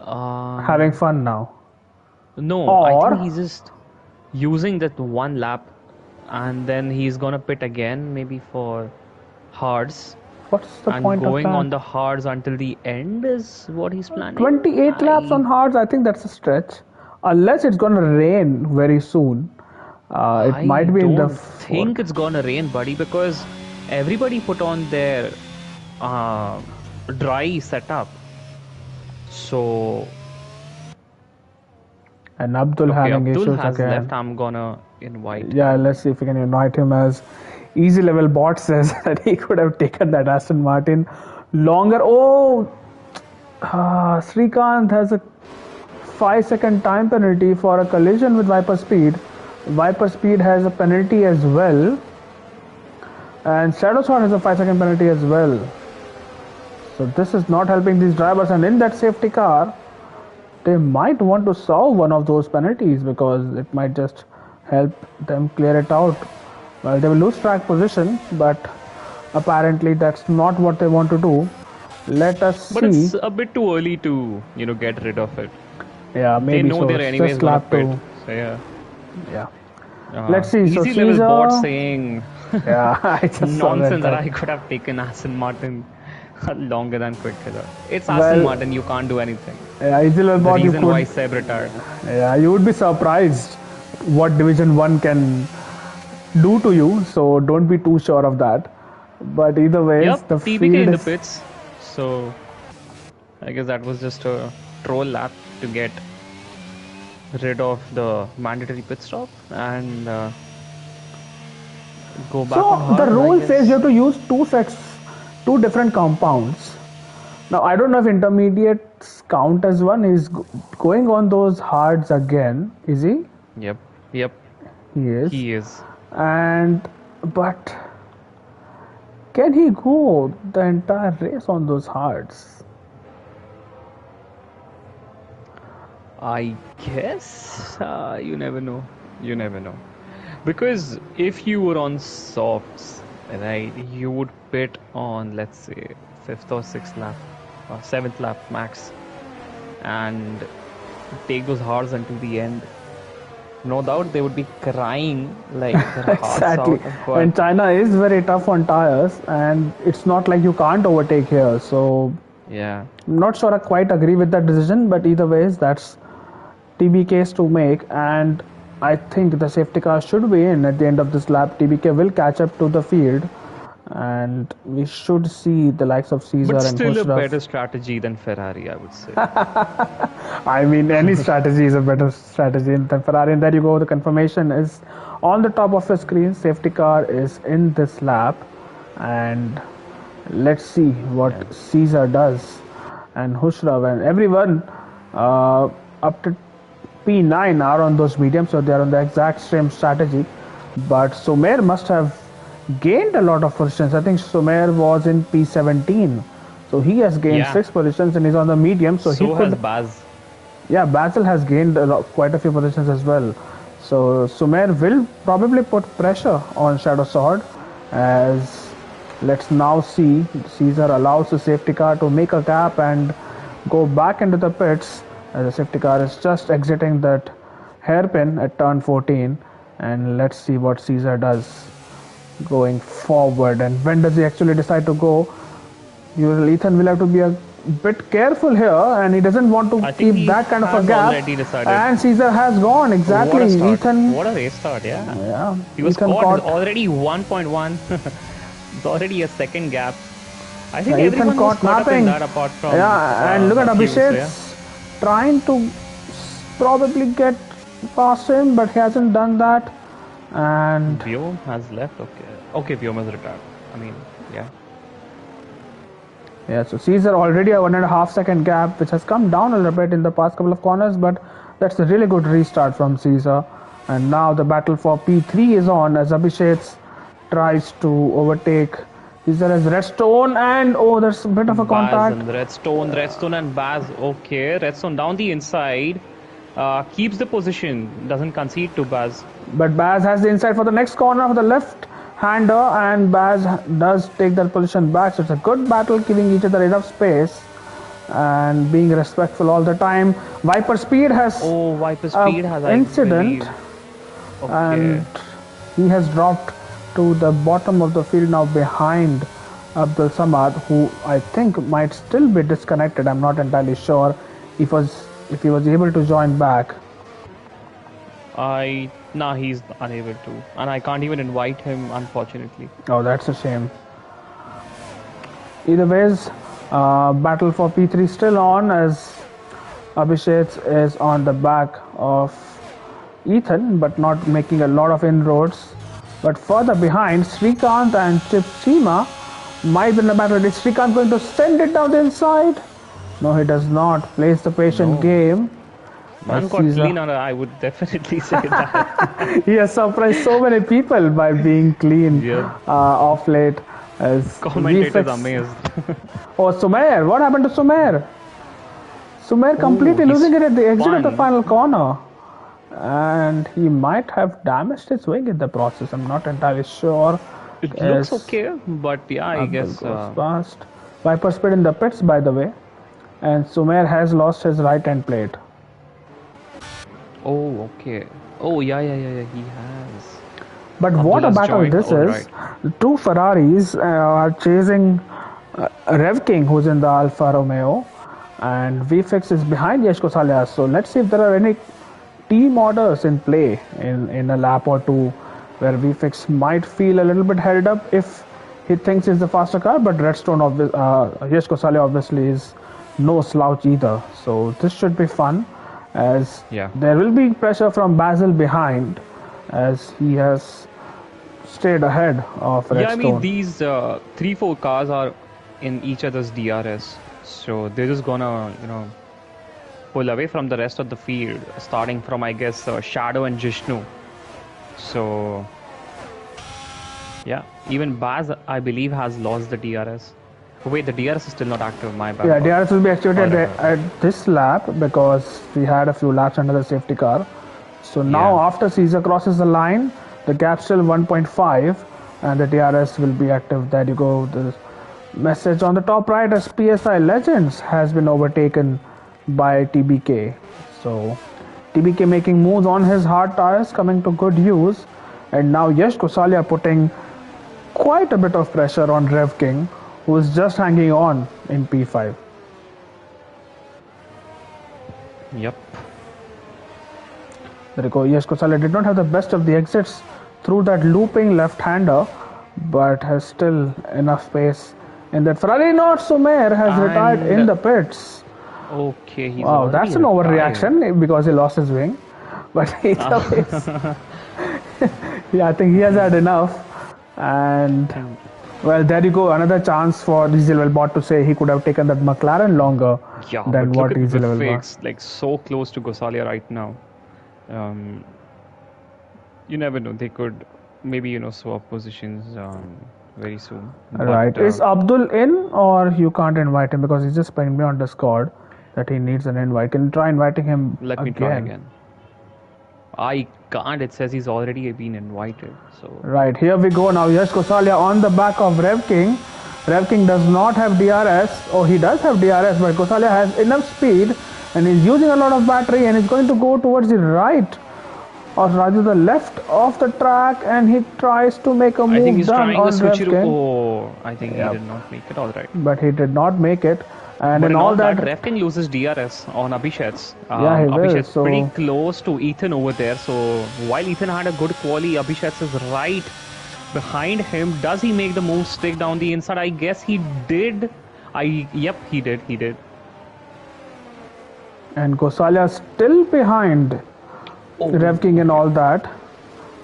S1: Having fun now.
S2: no, I
S1: Or
S2: think he's just using that one lap and then he's gonna pit again, maybe for hards.
S1: what's the
S2: And
S1: point of
S2: going on
S1: that?
S2: the hards until the end is what he's planning.
S1: 28 laps on hards, I think that's a stretch. Unless it's gonna rain very soon. It
S2: I
S1: might be in the
S2: don't think it's gonna rain, buddy, because everybody put on their dry setup. So
S1: and Abdul
S2: okay,
S1: having
S2: Abdul
S1: issues
S2: has
S1: again.
S2: left. I'm gonna invite.
S1: Yeah, let's see if we can invite him. As easy level bot says that he could have taken that Aston Martin longer. Oh, Srikanth has a 5-second time penalty for a collision with Viper Speed. Viper Speed has a penalty as well, and Shadow Sword has a 5-second penalty as well. So this is not helping these drivers, and in that safety car, they might want to solve one of those penalties because it might just help them clear it out. Well, they will lose track position, but apparently that's not what they want to do. Let us see.
S2: But it's a bit too early to get rid of it.
S1: Yeah,
S2: They
S1: maybe
S2: know
S1: so.
S2: they're
S1: It's
S2: anyways
S1: just
S2: gonna
S1: lap
S2: pit.
S1: two.
S2: So yeah.
S1: Yeah. Let's see. So
S2: Easy level bot
S1: Caesar.
S2: saying
S1: Yeah, I just saw
S2: nonsense that I
S1: that.
S2: could have taken Aston Martin longer than Quick Killer. It's
S1: Well,
S2: Aston Martin. You can't do anything.
S1: Yeah, easy level
S2: The
S1: bot. You
S2: reason why
S1: could.
S2: Seb retired.
S1: Yeah, you would be surprised what Division 1 can do to you, so don't be too sure of that. But either ways,
S2: Yep,
S1: the
S2: TBK
S1: field
S2: in the
S1: is
S2: pits. So I guess that was just a troll lap to get rid of the mandatory pit stop and go back on
S1: so the
S2: hard, I
S1: rule says you
S2: guess.
S1: have to use two different compounds. Now I don't know if intermediates count as one. He's going on those hards again, is he?
S2: Yep, yep,
S1: He is.
S2: he is.
S1: And but can he go the entire race on those hards?
S2: I guess you never know. You never know. Because if you were on softs, right, you would pit on, let's say, fifth or sixth lap, or seventh lap max, and take those hards until the end. No doubt they would be crying like their hearts
S1: Exactly.
S2: out, but
S1: And China is very tough on tires, and it's not like you can't overtake here. So
S2: yeah,
S1: I'm not sure I quite agree with that decision, but either ways, that's TBK's to make. And I think the safety car should be in at the end of this lap. TBK will catch up to the field, and we should see the likes of Caesar
S2: but
S1: and
S2: still a
S1: Khusrav.
S2: better strategy than Ferrari, I would say.
S1: I mean, any strategy is a better strategy than Ferrari. And there you go. The confirmation is on the top of the screen. Safety car is in this lap, and let's see what
S2: Yeah.
S1: Caesar does, and Hushrav and everyone up to P9 are on those mediums, so they are on the exact same strategy. But Sumer must have gained a lot of positions. I think Sumer was in P17, so he has gained
S2: Yeah,
S1: 6 positions and he's on the medium, so he
S2: so has
S1: could.
S2: Baz.
S1: Yeah, Basil has gained quite a few positions as well. So Sumer will probably put pressure on Shadow Sword, as let's now see Caesar allows the safety car to make a gap and go back into the pits, as the safety car is just exiting that hairpin at turn 14. And let's see what Caesar does going forward, and when does he actually decide to go. Ethan will have to be a bit careful here, and he doesn't want to
S2: I think
S1: keep
S2: he
S1: that kind of a
S2: has
S1: gap.
S2: already decided.
S1: And Caesar has gone
S2: What
S1: exactly.
S2: a start.
S1: Ethan,
S2: What a race start, yeah.
S1: yeah,
S2: He was
S1: Ethan
S2: caught. It's
S1: caught.
S2: already 1.1. It's already a second gap. I think
S1: Ethan
S2: everyone was
S1: caught
S2: caught up in
S1: napping.
S2: that apart from
S1: Yeah, and look at
S2: a few. So yeah.
S1: Abhishek's trying to probably get past him, but he hasn't done that. And
S2: Vyom has left. Okay. Okay, Vyom has retired. I mean, yeah.
S1: yeah, so Caesar already a 1.5 second gap, which has come down a little bit in the past couple of corners, but that's a really good restart from Caesar. And now the battle for P3 is on, as Abhishek tries to overtake. Caesar has Redstone, and oh, there's a bit of a
S2: Baz
S1: contact.
S2: and Redstone and Baz. Okay, Redstone down the inside. Keeps the position. Doesn't concede to Baz.
S1: But Baz has the inside for the next corner for the left hander, and Baz does take that position back. So it's a good battle, giving each other enough space and being respectful all the time. Viper Speed has
S2: Oh, Viper Speed has, I
S1: incident,
S2: believe. Okay.
S1: and he has dropped to the bottom of the field now behind Abdul Samad, who I think might still be disconnected. I'm not entirely sure if he was able to join back.
S2: Nah, he's unable to, and I can't even invite him, unfortunately.
S1: Oh, that's a shame. Either ways, battle for P3 still on, as Abhishek is on the back of Ethan, but not making a lot of inroads. But further behind, Srikanth and Chip Chima might be in the battle. Is Srikanth going to send it down the inside? No, he does not. Plays the patient
S2: No.
S1: game.
S2: Man got clean, and I would definitely say that.
S1: He has surprised so many people by being clean
S2: Yeah.
S1: off late. As
S2: Commentators
S1: VFX
S2: amazed.
S1: Oh, Sumer. What happened to Sumer? Sumer completely
S2: he's
S1: losing it at the exit of the
S2: spun.
S1: final corner. And he might have damaged his wing in the process. I'm not entirely sure.
S2: It
S1: As
S2: looks okay, but yeah, I
S1: Abdul
S2: guess.
S1: goes past. Viper Speed in the pits, by the way. And Sumer has lost his right hand plate.
S2: Oh, okay. Oh, yeah, he has.
S1: But what a
S2: Abdullah's
S1: battle
S2: joined.
S1: this
S2: Oh,
S1: is.
S2: right.
S1: Two Ferraris are chasing Rev King, who's in the Alfa Romeo, and VFX is behind Yash Kosalia. So let's see if there are any team orders in play in a lap or two. where VFX might feel a little bit held up if he thinks he's the faster car, but Redstone, Yash Kosalia obviously is no slouch either. So this should be fun, as
S2: Yeah.
S1: there will be pressure from Basil behind, as he has stayed ahead of
S2: Yeah, I mean,
S1: Redstone.
S2: these 3, 4 cars are in each other's DRS. So they're just gonna, pull away from the rest of the field, starting from, I guess, Shadow and Jishnu. So, yeah, even Baz, I believe, has lost the DRS. Wait, the DRS is still not active, my bad.
S1: Yeah, DRS will be activated
S2: Whatever.
S1: at this lap because we had a few laps under the safety car. So now
S2: Yeah.
S1: after Caesar crosses the line, the gap's still 1.5 and the DRS will be active. There you go. The message on the top right as PSI Legends has been overtaken by TBK. So TBK making moves on his hard tires coming to good use. And now Yash Kosalia putting quite a bit of pressure on Rev King, who is just hanging on in P5.
S2: Yep.
S1: There you go. Yash Kosalia did not have the best of the exits through that looping left-hander, but has still enough pace in that Ferrari. Not Sumer has retired in
S2: And
S1: the pits.
S2: okay, he's
S1: Wow,
S2: already
S1: that's an
S2: retired.
S1: overreaction because he lost his wing. But either ways, yeah, I think he has had enough. And
S2: Think-
S1: well, there you go. Another chance for Diesel Bot to say he could have taken that McLaren longer
S2: Yeah,
S1: than
S2: but look
S1: what
S2: at
S1: Diesel Bot.
S2: Vifix, like so close to Gosalia right now. Um, you never know. They could maybe swap positions very soon.
S1: Right.
S2: But
S1: Is Abdul in or you can't invite him because he's just pinged me on Discord that he needs an invite. Can you try inviting him
S2: let me try
S1: again?
S2: again. I can't. It says he's already been invited. So
S1: Right. Here we go now. Yash Kosalia on the back of Rev King. Rev King does not have DRS. Oh, he does have DRS, but Kosalia has enough speed and he's using a lot of battery and he's going to go towards the right or rather the left of the track and he tries to make a
S2: I think
S1: move
S2: he's
S1: done
S2: trying a
S1: on Rev
S2: switcheroo.
S1: King.
S2: Oh, I think he
S1: Yep.
S2: did not make it. All right.
S1: But he did not make it. And
S2: But
S1: in
S2: in
S1: all
S2: all that,
S1: that,
S2: Refkin loses DRS on Abhishek's.
S1: yeah, he will.
S2: Abhishek's pretty
S1: So
S2: close to Ethan over there. So while Ethan had a good quali, Abhishek's is right behind him. Does he make the move stick down the inside? I guess he did. Yep, he did. He did.
S1: and Kosalia still behind
S2: Oh,
S1: Rev King and all that.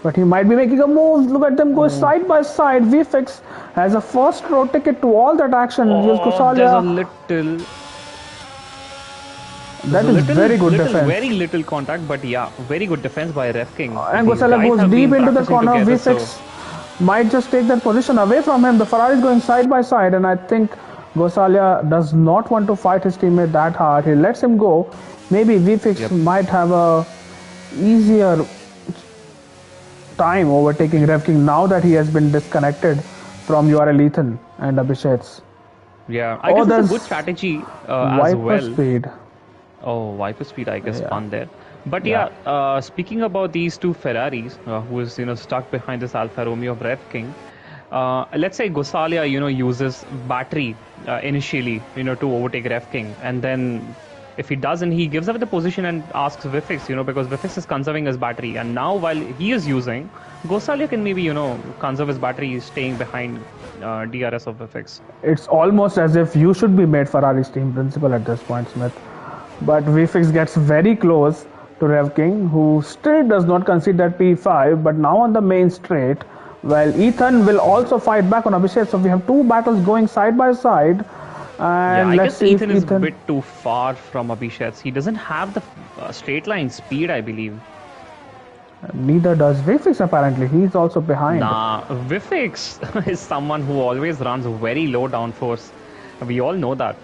S1: But he might be making a move. Look at them go side by side. VFX has a first row ticket to all that action. Here's
S2: there's a
S1: Kosalia.
S2: little.
S1: That
S2: There's
S1: is very good
S2: little,
S1: defense.
S2: very little contact, but yeah, very good defense by Ref King.
S1: And
S2: These
S1: Kosalia
S2: guys
S1: goes
S2: have
S1: deep
S2: been
S1: into the
S2: practicing
S1: corner.
S2: together,
S1: VFX
S2: so
S1: might just take that position away from him. The Ferrari is going side by side, and I think Kosalia does not want to fight his teammate that hard. He lets him go. Maybe VFX
S2: Yep.
S1: might have a easier time overtaking Rev King now that he has been disconnected from URL Ethan and Abhishek's.
S2: yeah, I
S1: Oh,
S2: guess it's a
S1: there's
S2: good strategy as
S1: Viper
S2: well.
S1: speed.
S2: Oh, Viper speed, I guess,
S1: Yeah.
S2: fun there. But
S1: Yeah.
S2: yeah, speaking about these two Ferraris, who is stuck behind this Alfa Romeo of Rev King. Let's say Gosalia, uses battery initially, to overtake Rev King, and then if he doesn't, he gives away the position and asks Vifix, because Vifix is conserving his battery, and now while he is using, Gosalia can maybe conserve his battery, staying behind DRS of Vifix.
S1: It's almost as if you should be made Ferrari's team principal at this point, Smith. But VFX gets very close to Rev King, who still does not concede that P5, but now on the main straight, while Ethan will also fight back on Abhishek. So we have two battles going side by side.
S2: Yeah,
S1: And
S2: I
S1: let's
S2: guess
S1: see if
S2: Ethan is a
S1: Ethan.
S2: bit too far from Abhishek's. He doesn't have the straight line speed, I believe.
S1: Neither does VFX apparently. He's also behind.
S2: Nah, Vifix is someone who always runs very low downforce. We all know that.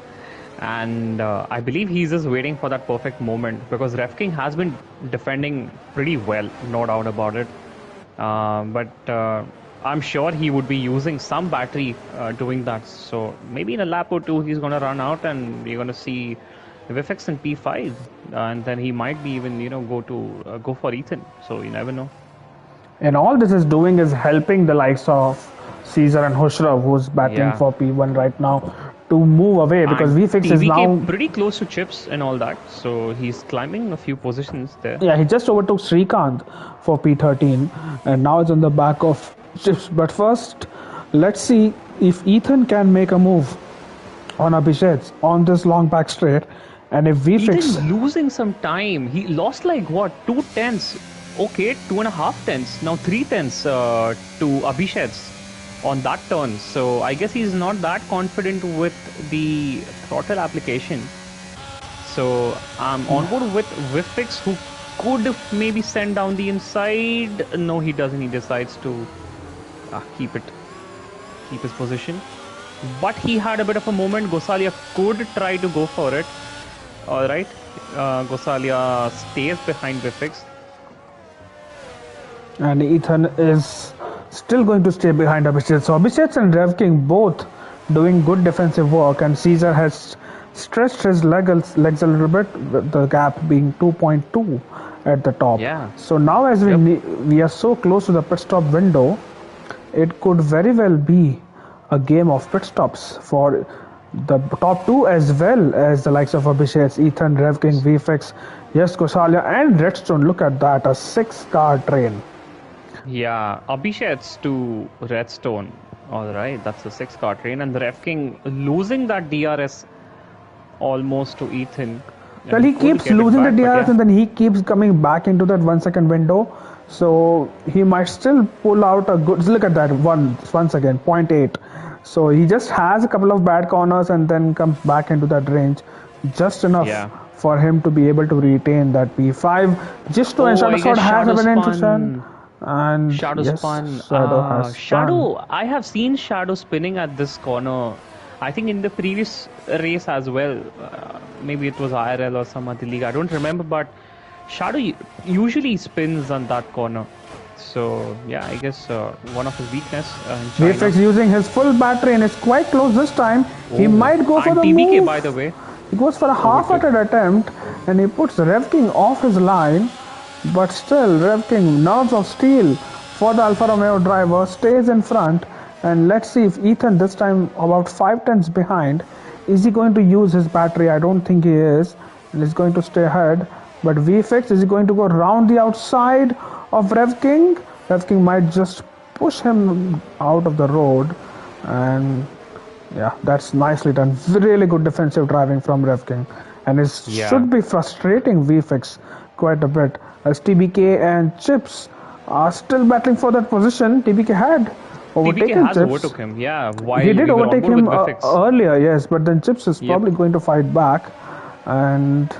S2: And I believe he's just waiting for that perfect moment because Ref King has been defending pretty well, no doubt about it. But I'm sure he would be using some battery doing that. So maybe in a lap or two, he's going to run out and you're going to see Vifix in P5. And then he might be even, go for Ethan. So you never know.
S1: And all this is doing is helping the likes of Caesar and Hushrav, who's battling
S2: Yeah.
S1: for P1 right now, to move away because
S2: And
S1: VFix is
S2: TBK
S1: now.
S2: pretty close to chips and all that, so he's climbing a few positions there.
S1: Yeah, he just overtook Srikanth for P13 and now it's on the back of chips. But first, let's see if Ethan can make a move on Abhishek on this long back straight. And if VFix.
S2: Ethan losing some time. He lost like what, 2 tenths? Okay, 2.5 tenths. Now 3 tenths to Abhishek's on that turn. So I guess he's not that confident with the throttle application. So I'm on board with Vifix, who could maybe send down the inside. No, he doesn't. He decides to keep his position. But he had a bit of a moment. Gosalia could try to go for it. All right, Gosalia stays behind Vifix.
S1: And Ethan is still going to stay behind Abhishek. So Abhishek and Rev King both doing good defensive work, and Caesar has stretched his legs a little bit, with the gap being 2.2 at the top.
S2: Yeah.
S1: So now as we are so close to the pit stop window, it could very well be a game of pit stops for the top two as well as the likes of Abhishek, Ethan, Rev King, VFX, yes, Gosalia and Redstone. Look at that, a 6-car train.
S2: Yeah, Abhishek's to Redstone. All right, that's a 6-car train, and the Ref King losing that DRS almost to Ethan.
S1: Well, he keeps losing the DRS and then he keeps coming back into that 1 second window. So he might still pull out a good. Look at that once again, 0.8. So he just has a couple of bad corners and then comes back into that range, just enough for him to be able to retain that P5. Just to ensure Sword has a interception. And
S2: Shadow spun.
S1: Shadow.
S2: I have seen Shadow spinning at this corner. I think in the previous race as well. Maybe it was IRL or some other league. I don't remember, but Shadow usually spins on that corner. So yeah, I guess one of his weakness.
S1: VFX using his full battery and is quite close this time. He might go for the
S2: TBK,
S1: move.
S2: by the way.
S1: He goes for a half-hearted attempt and he puts Rev King off his line. But still, Rev King, nerves of steel for the Alfa Romeo driver, stays in front. And let's see if Ethan this time about 5 tenths behind. Is he going to use his battery? I don't think he is. And he's going to stay ahead. But VFX, is he going to go round the outside of Rev King? Rev King might just push him out of the road. And yeah, that's nicely done. Really good defensive driving from Rev King. And it should be frustrating VFX quite a bit, as TBK and Chips are still battling for that position. TBK had overtaken Chips.
S2: Overtook him, while
S1: he did overtake him earlier, yes, but then Chips is probably going to fight back, and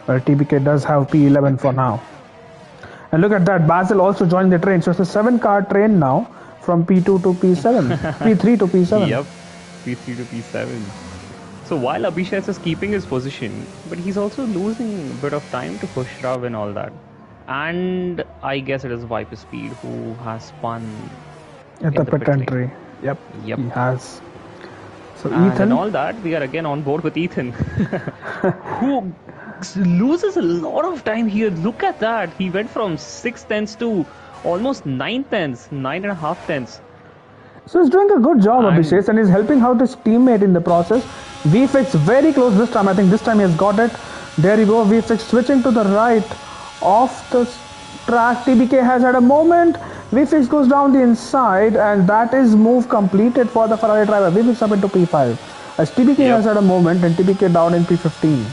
S1: TBK does have P11 for now. And look at that, Basil also joined the train, so it's a 7-car train now from P2 to P7, P3 to P7.
S2: Yep, P3 to P7. So while Abhishek is keeping his position, but he's also losing a bit of time to Khusrav and all that. And I guess it is Viper Speed who has spun
S1: at the pit entry. Yep, he has. So Ethan
S2: and all that, we are again on board with Ethan, who loses a lot of time here. Look at that. He went from 6 tenths to almost 9 tenths, 9.5 tenths.
S1: So he's doing a good job, Abhishek, and he's helping out his teammate in the process. VFX very close this time. I think this time he has got it. There you go, VFX switching to the right of the track. TBK has had a moment. VFX goes down the inside, and that is move completed for the Ferrari driver. VFX up into P5. As TBK has had a moment, and TBK down in P15.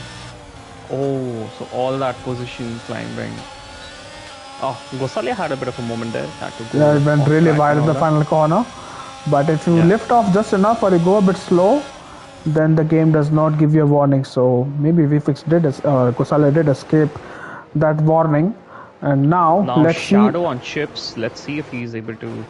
S2: Oh, so all that position climbing. Oh, Gosalia had a bit of a moment there.
S1: Yeah, it went really wide in the final corner. But if you lift off just enough or you go a bit slow, then the game does not give you a warning. So maybe Gosalia did escape that warning. And now let's
S2: Shadow on Chips. Let's see if he's able to.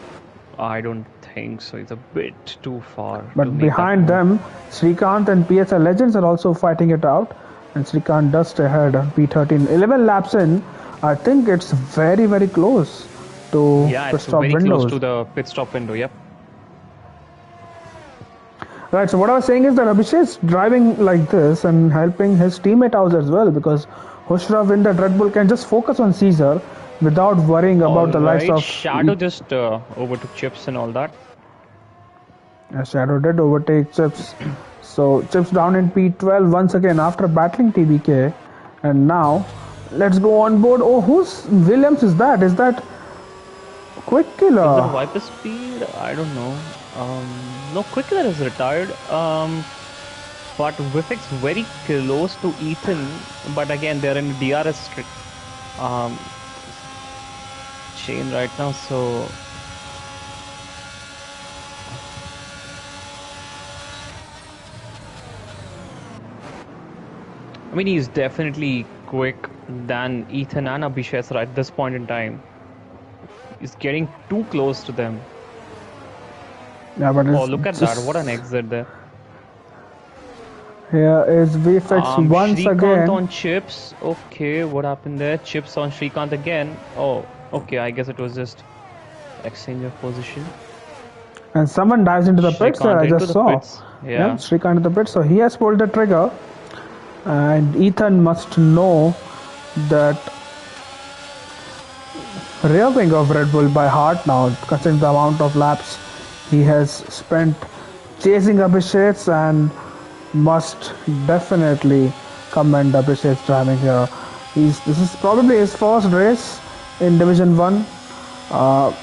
S2: I don't think so. It's a bit too far.
S1: But behind them, Srikanth and PSI Legends are also fighting it out. And Srikanth does stay ahead on P13. 11 laps in. I think it's very, very close to pit stop windows.
S2: Close to the pit stop window, yep.
S1: Right, so what I was saying is that Abhishek is driving like this and helping his teammate out as well, because Khusrav in that Red Bull can just focus on Caesar without worrying about the likes of...
S2: Shadow just overtook Chips and all that.
S1: Yeah, Shadow did overtake Chips. So chips down in P12 once again after battling TBK, and now let's go on board. Oh, who's Williams? Is that? Is that Quick
S2: Is it
S1: Killer?
S2: Viper Speed? I don't know. No, Quick Killer is retired. But Vifix very close to Ethan. But again, they're in DRS um, chain right now. So I mean, he's definitely quick than Ethan and Abhishek right at this point in time. He's getting too close to them.
S1: Yeah, but
S2: Oh,
S1: it's
S2: look at that.
S1: just
S2: What an exit there.
S1: here is VFX once
S2: Shrikant
S1: again.
S2: on chips. Okay, what happened there? Chips on Shrikant again. Oh, okay. I guess it was just exchange of position.
S1: And someone dives into the pits there,
S2: Shrikant
S1: I
S2: into
S1: just
S2: the
S1: saw.
S2: pits.
S1: Yeah,
S2: Yeah.
S1: Shrikant into the pits. So he has pulled the trigger. And Ethan must know that rear wing of Red Bull by heart now, considering the amount of laps he has spent chasing Abhishek, and must definitely commend Abhishek's driving here. This is probably his first race in Division 1.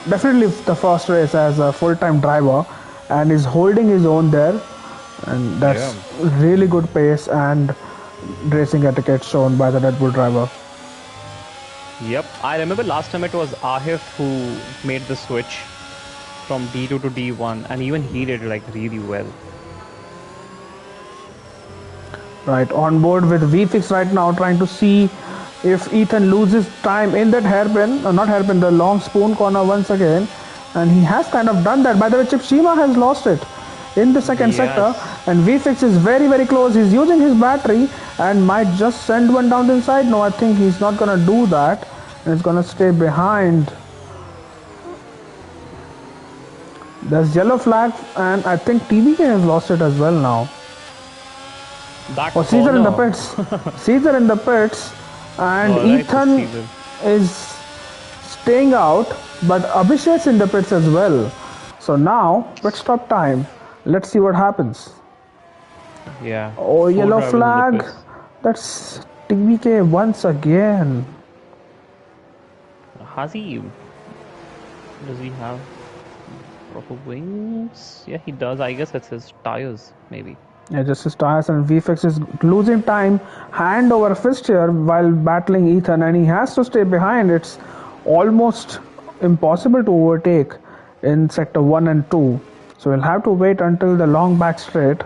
S1: Definitely the first race as a full-time driver, and is holding his own there, and that's
S2: Yeah.
S1: really good pace and racing etiquette shown by the Red Bull driver.
S2: Yep. I remember last time it was Ahif who made the switch from D2 to D1, and even he did like really well.
S1: Right, on board with VFix right now, trying to see if Ethan loses time in that hairpin, not hairpin, the long spoon corner once again. And he has kind of done that. By the way, Chip Shima has lost it in the second sector,
S2: Yes.
S1: and VFix is very, very close. He's using his battery and might just send one down the inside. No, I think he's not gonna do that, and it's gonna stay behind. There's yellow flag, and I think TBK has lost it as well now.
S2: That
S1: Oh, Caesar in the
S2: corner.
S1: pits. Caesar in the pits, and
S2: All right, this
S1: Ethan
S2: season.
S1: is staying out, but Abhishek's in the pits as well. So now, pit stop time. Let's see what happens.
S2: Yeah.
S1: Oh,
S2: Four
S1: yellow
S2: drivers in the
S1: flag.
S2: pits.
S1: That's TBK once again.
S2: Has he? Does he have proper wings? Yeah, he does. I guess it's his tires, maybe.
S1: Yeah, just his tires, and VFX is losing time hand over fist here while battling Ethan, and he has to stay behind. It's almost impossible to overtake in sector 1 and 2. So we'll have to wait until the long back straight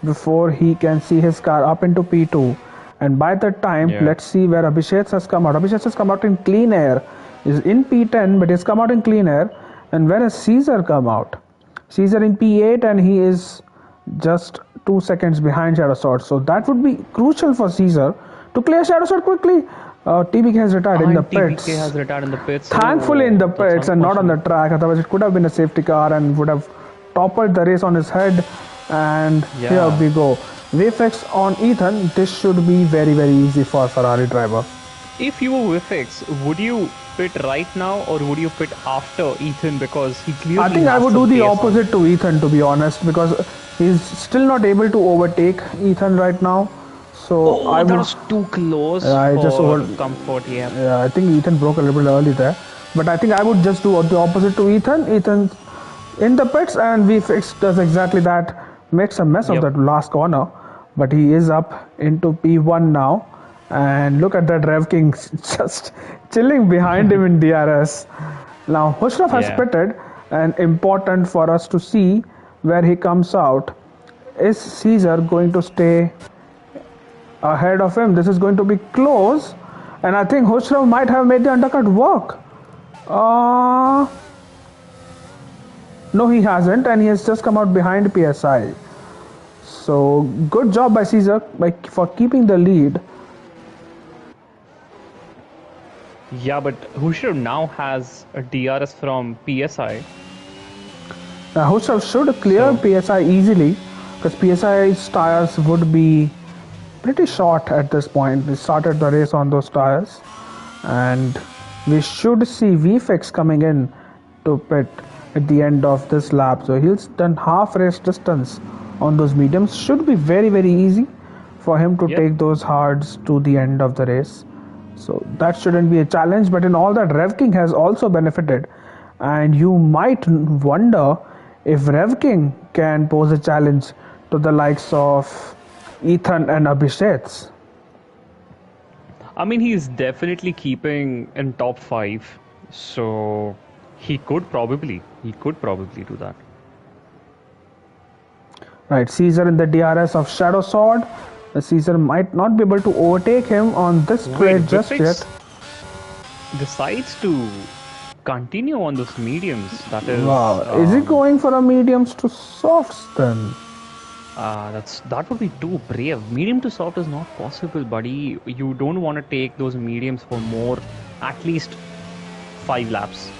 S1: before he can see his car up into P2. And by that time,
S2: Yeah.
S1: let's see where Abhishek has come out. Abhishek has come out in clean air. He's in P10, but he's come out in clean air. And where has Caesar come out? Caesar in P8, and he is just 2 seconds behind Shadow Sword. So that would be crucial for Caesar to clear Shadow Sword quickly. TBK has retired in the
S2: And TBK
S1: pits.
S2: has retired in the pits.
S1: Thankfully in the
S2: Oh, that's
S1: pits and not on the
S2: unfortunate.
S1: track. Otherwise it could have been a safety car and would have toppled the race on his head. And here
S2: Yeah.
S1: we go. VFX on Ethan. This should be very, very easy for Ferrari driver.
S2: If you were Wifix, would you pit right now or would you pit after Ethan because he clearly
S1: I think I
S2: has
S1: would
S2: some
S1: do the
S2: pace on.
S1: opposite to Ethan, to be honest, because he's still not able to overtake Ethan right now. So
S2: Oh,
S1: I
S2: that
S1: would.
S2: was too close
S1: I just
S2: for
S1: over.
S2: comfort. Yeah.
S1: Yeah, I think Ethan broke a little bit early there, but I think I would just do the opposite to Ethan. Ethan in the pits, and VFX does exactly that. Makes a mess of
S2: Yep.
S1: that last corner, but he is up into P1 now. And look at that Rev King just chilling behind him in DRS. Now Hushraf has
S2: Yeah.
S1: pitted, and important for us to see where he comes out. Is Caesar going to stay ahead of him? This is going to be close, and I think Hushraf might have made the undercut work. Uh, no, he hasn't, and he has just come out behind PSI. So good job by Caesar for keeping the lead.
S2: Yeah, but Hushraf now has a DRS from PSI.
S1: Hushraf should clear
S2: So-
S1: PSI easily, because PSI's tires would be pretty short at this point. We started the race on those tires, and we should see VFX coming in to pit at the end of this lap. So he's done half race distance on those mediums should be very very easy for him to
S2: Yep.
S1: take those hards to the end of the race. So that shouldn't be a challenge. But in all that, Rev King has also benefited, and you might wonder if Rev King can pose a challenge to the likes of Ethan and Abhishek.
S2: I mean, he's definitely keeping in top 5, so he could probably do that.
S1: Right, Caesar in the DRS of Shadow Sword. Caesar might not be able to overtake him on this
S2: Wait,
S1: straight just
S2: Vifix
S1: yet.
S2: decides to continue on those mediums. That is,
S1: Wow, is he going for a mediums to softs then?
S2: that would be too brave. Medium to soft is not possible, buddy. You don't want to take those mediums for more, at least 5 laps.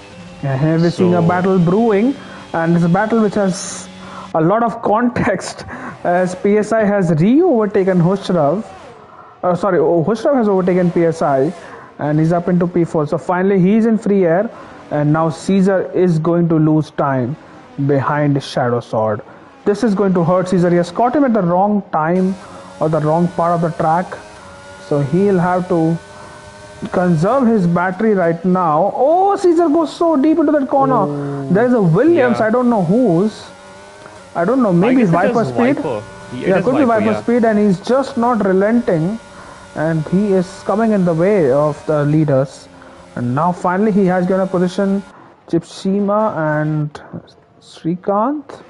S1: Yeah, here we're seeing a
S2: So-
S1: battle brewing, and it's a battle which has a lot of context as PSI has re-overtaken Hushrav. Hushrav has overtaken PSI and he's up into P4. So finally he's in free air, and now Caesar is going to lose time behind Shadow Sword. This is going to hurt Caesar. He has caught him at the wrong time or the wrong part of the track. So he'll have to conserve his battery right now. Oh, Caesar goes so deep into that corner. There's a Williams,
S2: yeah.
S1: I don't know whose. I don't know,
S2: I
S1: maybe
S2: guess it
S1: Viper
S2: is
S1: speed.
S2: Viper.
S1: Yeah,
S2: is
S1: could be Viper
S2: yeah.
S1: speed, and he's just not relenting, and he is coming in the way of the leaders. And now finally he has given a position Chipsima and Srikanth.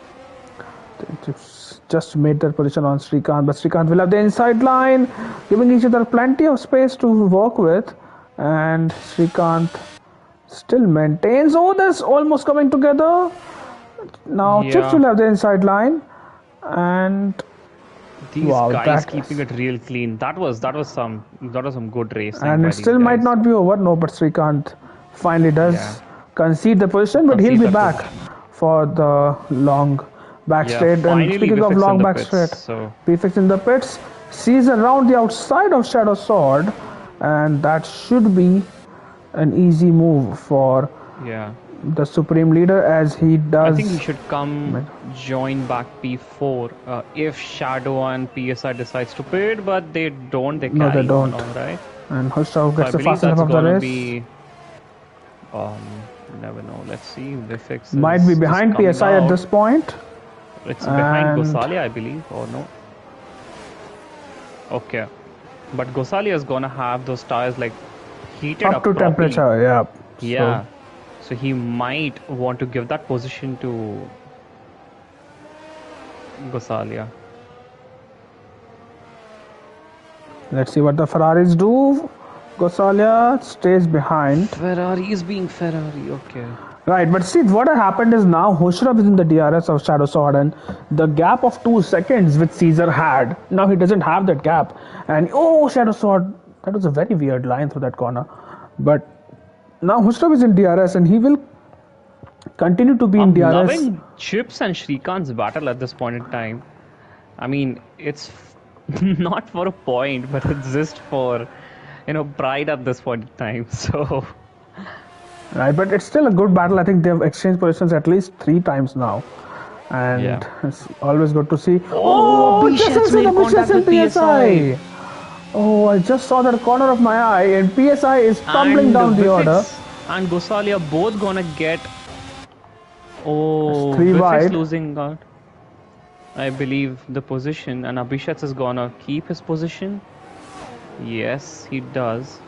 S1: Just made that position on Srikanth, but Srikanth will have the inside line, giving each other plenty of space to work with. And Srikanth still maintains. Oh, that's almost coming together. Now
S2: Yeah.
S1: Chips will have the inside line, and
S2: These
S1: wow,
S2: guys
S1: that
S2: keeping it real clean. That was some good racing.
S1: and
S2: by
S1: it
S2: these
S1: still might
S2: guys.
S1: not be over. No, but Srikanth finally does
S2: Yeah.
S1: concede the position, but he'll
S2: Concede
S1: be
S2: that
S1: back
S2: position.
S1: for the long back
S2: Yeah,
S1: straight. And
S2: finally
S1: speaking of
S2: Vifix in
S1: long
S2: the
S1: back
S2: pits,
S1: straight,
S2: so-
S1: Prefix in the pits sees around the outside of Shadow Sword, and that should be an easy move for
S2: Yeah.
S1: the Supreme Leader, as he does.
S2: I think he should come join back P4 if Shadow and PSI decides to pit, but they don't. They
S1: No,
S2: carry
S1: they don't.
S2: on, all right.
S1: And Hushrav
S2: So I
S1: gets the
S2: believe
S1: fastest lap
S2: that's
S1: of the
S2: gonna
S1: race.
S2: be. Never know. Let's see. Vifix
S1: Might
S2: is
S1: be
S2: just
S1: behind
S2: coming
S1: PSI at
S2: out.
S1: this point.
S2: It's behind
S1: and-
S2: Gosalia, I believe, or no? Okay, but Gosalia is gonna have those tires like heated
S1: Up
S2: up
S1: to
S2: properly.
S1: temperature, yeah.
S2: Yeah, so he might want to give that position to Gosalia.
S1: Let's see what the Ferraris do. Gosalia stays behind.
S2: Ferrari is being Ferrari. Okay.
S1: Right, but see, what happened is now Hushrav is in the DRS of Shadow Sword, and the gap of 2 seconds which Caesar had, now he doesn't have that gap. And oh, Shadow Sword, that was a very weird line through that corner. But now Hushrav is in DRS, and he will continue to be in
S2: I'm
S1: DRS.
S2: loving Chips and Shrikant's battle at this point in time. I mean, it's not for a point, but it's just for, pride at this point in time. So,
S1: Right, but it's still a good battle. I think they've exchanged positions at least 3 times now. And
S2: Yeah.
S1: it's always good to see.
S2: Oh, Abhishek's made contact with PSI.
S1: Oh, I just saw that corner of my eye, and PSI is tumbling
S2: and
S1: down the
S2: Vifix
S1: order.
S2: and Gosalia both gonna get. Oh,
S1: It's 3
S2: Vifix
S1: wide.
S2: losing out. I believe the position, and Abhishek is gonna keep his position. Yes, he does.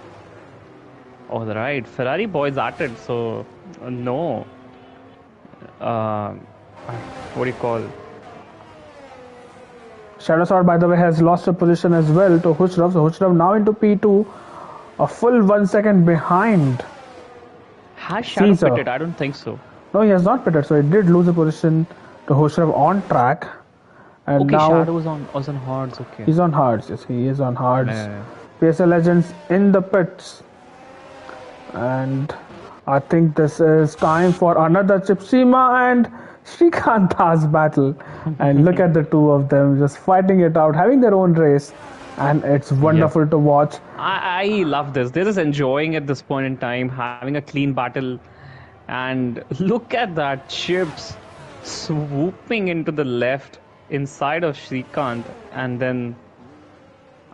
S2: All right, Ferrari boys at it. So no. What do you call?
S1: Shadow Sword, by the way, has lost a position as well to Hushrav. So Hushrav now into P2, a full 1 second behind.
S2: Has Shadow
S1: Caesar.
S2: pitted? I don't think so.
S1: No, he has not pitted, so he did lose a position to Hushrav on track. And
S2: Okay,
S1: now
S2: Shadow was on hards. Okay.
S1: he's on hards. Yes, he is on hards.
S2: Yeah.
S1: PSL Legends in the pits. And I think this is time for another Chipsima and Srikanta's battle. And look at the two of them just fighting it out, having their own race. And it's wonderful to watch.
S2: I love this. They're just enjoying at this point in time, having a clean battle. And look at that, Chips swooping into the left. inside of Shrikant, and then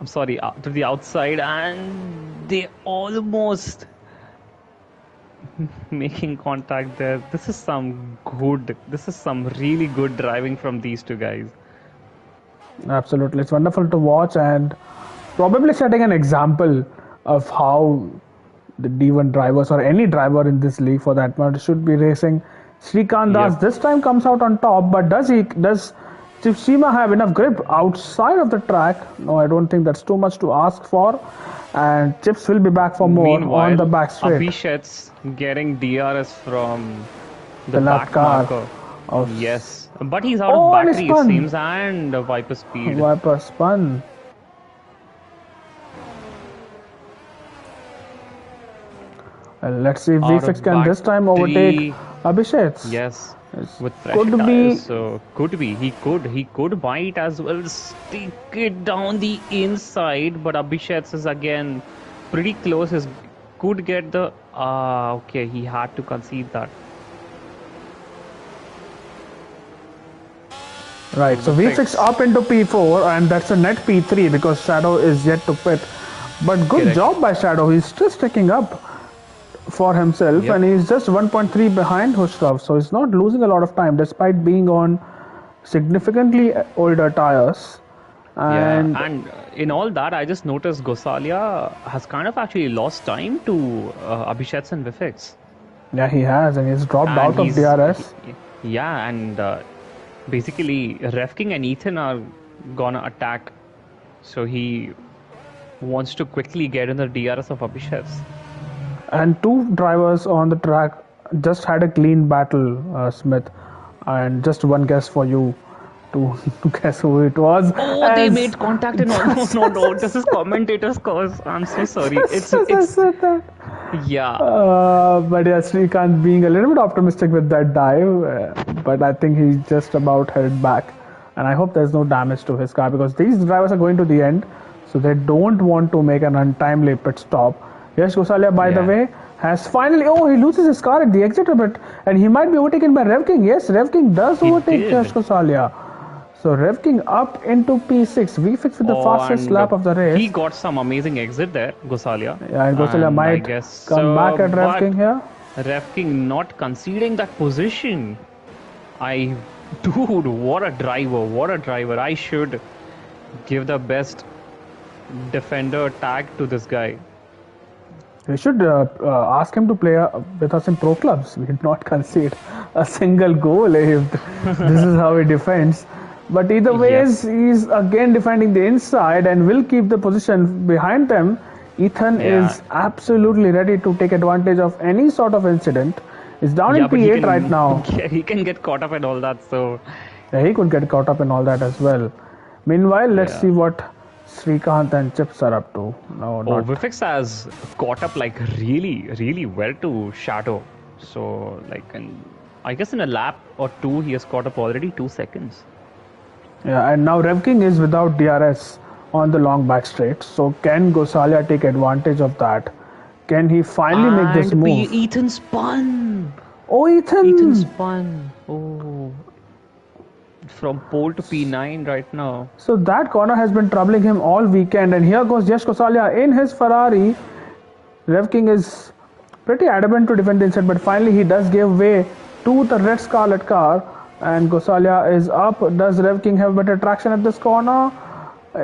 S2: I'm sorry, to the outside, and they almost making contact there. This is some good. This is some really good driving from these two guys.
S1: Absolutely, it's wonderful to watch and probably setting an example of how the D1 drivers or any driver in this league for that matter should be racing. Srikanth Das
S2: Yep.
S1: this time comes out on top, but does Chipsima have enough grip outside of the track? No, I don't think that's too much to ask for. And Chips will be back for more on the
S2: Meanwhile,
S1: back straight.
S2: Abhishek's getting DRS from the
S1: The lap
S2: back
S1: car
S2: marker.
S1: of
S2: Yes, but he's out of
S1: oh, and he
S2: battery, it
S1: spun.
S2: seems, and Viper speed.
S1: Viper spun. Well, let's see if
S2: Out
S1: VFX
S2: of
S1: can this time overtake
S2: battery.
S1: Abhishek's.
S2: Yes,
S1: It's-
S2: with fresh
S1: could be
S2: tires, so could be. He could bite as well, stick it down the inside, but Abhishek is again pretty close. He could get the okay, he had to concede that.
S1: right. So
S2: Fix.
S1: VFX up into P4, and that's a net P3 because Shadow is yet to pit. But good
S2: Correct.
S1: job by Shadow. He's just sticking up for himself,
S2: Yep.
S1: and he's just 1.3 behind Hushrav, so he's not losing a lot of time despite being on significantly older tires. And
S2: Yeah, and in all that, I just noticed Gosalia has kind of actually lost time to Abhishek and Vifix.
S1: yeah, he has, and he's dropped
S2: And
S1: out of DRS.
S2: yeah, and basically, Refking and Ethan are gonna attack, so he wants to quickly get in the DRS of Abhishek.
S1: And two drivers on the track just had a clean battle, Smith. And just one guess for you to, to guess who it was.
S2: Oh, they
S1: as-
S2: made contact and all. No, this is commentator's cause. I'm so sorry.
S1: as I said that.
S2: Yeah.
S1: But yeah, Srikanth being a little bit optimistic with that dive, but I think he's just about headed back. And I hope there's no damage to his car because these drivers are going to the end, so they don't want to make an untimely pit stop. Yash Gosalia, by the
S2: Yeah.
S1: way, has finally. Oh, he loses his car at the exit a bit, and he might be overtaken by Rev King. Yes, Rev King does
S2: He
S1: overtake
S2: did.
S1: Yash Gosalia. So Rev King up into P6. VFix with the fastest
S2: And
S1: lap of the race.
S2: he got some amazing exit there, Gosalia.
S1: Yeah, and Gosalia
S2: I
S1: might
S2: guess
S1: come
S2: so,
S1: back at Rev
S2: but
S1: King here.
S2: Refking not conceding that position. Dude, what a driver! What a driver! I should give the best defender tag to this guy.
S1: We should ask him to play with us in pro clubs. We did not concede a single goal if this is how he defends. But either ways, he's again defending the inside and will keep the position behind them. Ethan
S2: Yeah.
S1: is absolutely ready to take advantage of any sort of incident. He's down in
S2: but he
S1: P8 right now.
S2: He can get caught up in all that. So
S1: Yeah, he could get caught up in all that as well. Meanwhile, let's
S2: Yeah.
S1: see what Srikanth and Chips are up to. No,
S2: Oh,
S1: not
S2: Vifix has caught up like really well to Shadow. So I guess in a lap or two he has caught up already 2 seconds.
S1: Yeah, and now Rev King is without DRS on the long back straight. So can Gosalia take advantage of that? Can he finally make this
S2: And
S1: move?
S2: Ethan spun.
S1: Oh, Ethan!
S2: Ethan spun. Oh, from pole to P9 right now.
S1: So that corner has been troubling him all weekend, and here goes Yash Gosalia in his Ferrari. Rev King is pretty adamant to defend the inside, but finally he does give way to the red Scarlet car, and Gosalia is up. Does Rev King have better traction at this corner?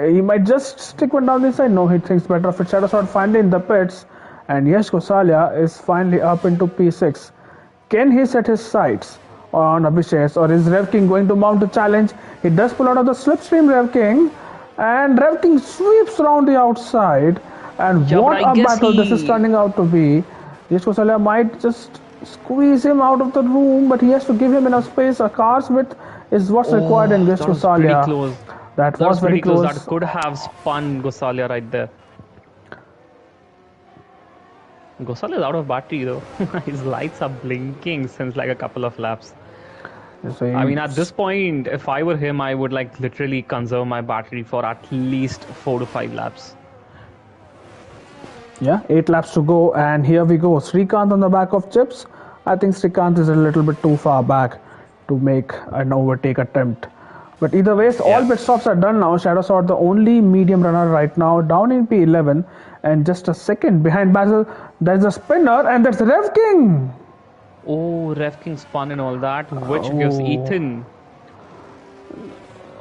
S1: He might just stick one down the inside. No, he thinks better of it. Shadow Sword finally in the pits, and Yash Gosalia is finally up into P6. Can he set his sights on Abhishek, or is Rev King going to mount a challenge? He does pull out of the slipstream, Rev King, and Rev King sweeps around the outside. And
S2: Yeah,
S1: what
S2: but I
S1: a
S2: guess
S1: battle this is
S2: he-
S1: turning out to be. Yash Gosalia might just squeeze him out of the room, but he has to give him enough space. A car's width is what's required in Yash
S2: That was pretty
S1: Gosalia.
S2: close.
S1: That
S2: That
S1: was very
S2: pretty close.
S1: close.
S2: That could have spun Gosalia right there. Gosalia is out of battery though. His lights are blinking since like a couple of laps.
S1: So
S2: I mean, at this point, if I were him, I would like literally conserve my battery for at least 4 to 5 laps.
S1: yeah, 8 laps to go, and here we go. Srikanth on the back of Chips. I think Srikanth is a little bit too far back to make an overtake attempt But either way, all
S2: Yeah.
S1: pit stops are done now. Shadow Sword, the only medium runner right now, down in P11, and just a second behind Basil. There's a spinner, and that's Rev King.
S2: Oh, Rev King spun and all that, which gives
S1: Oh,
S2: Ethan.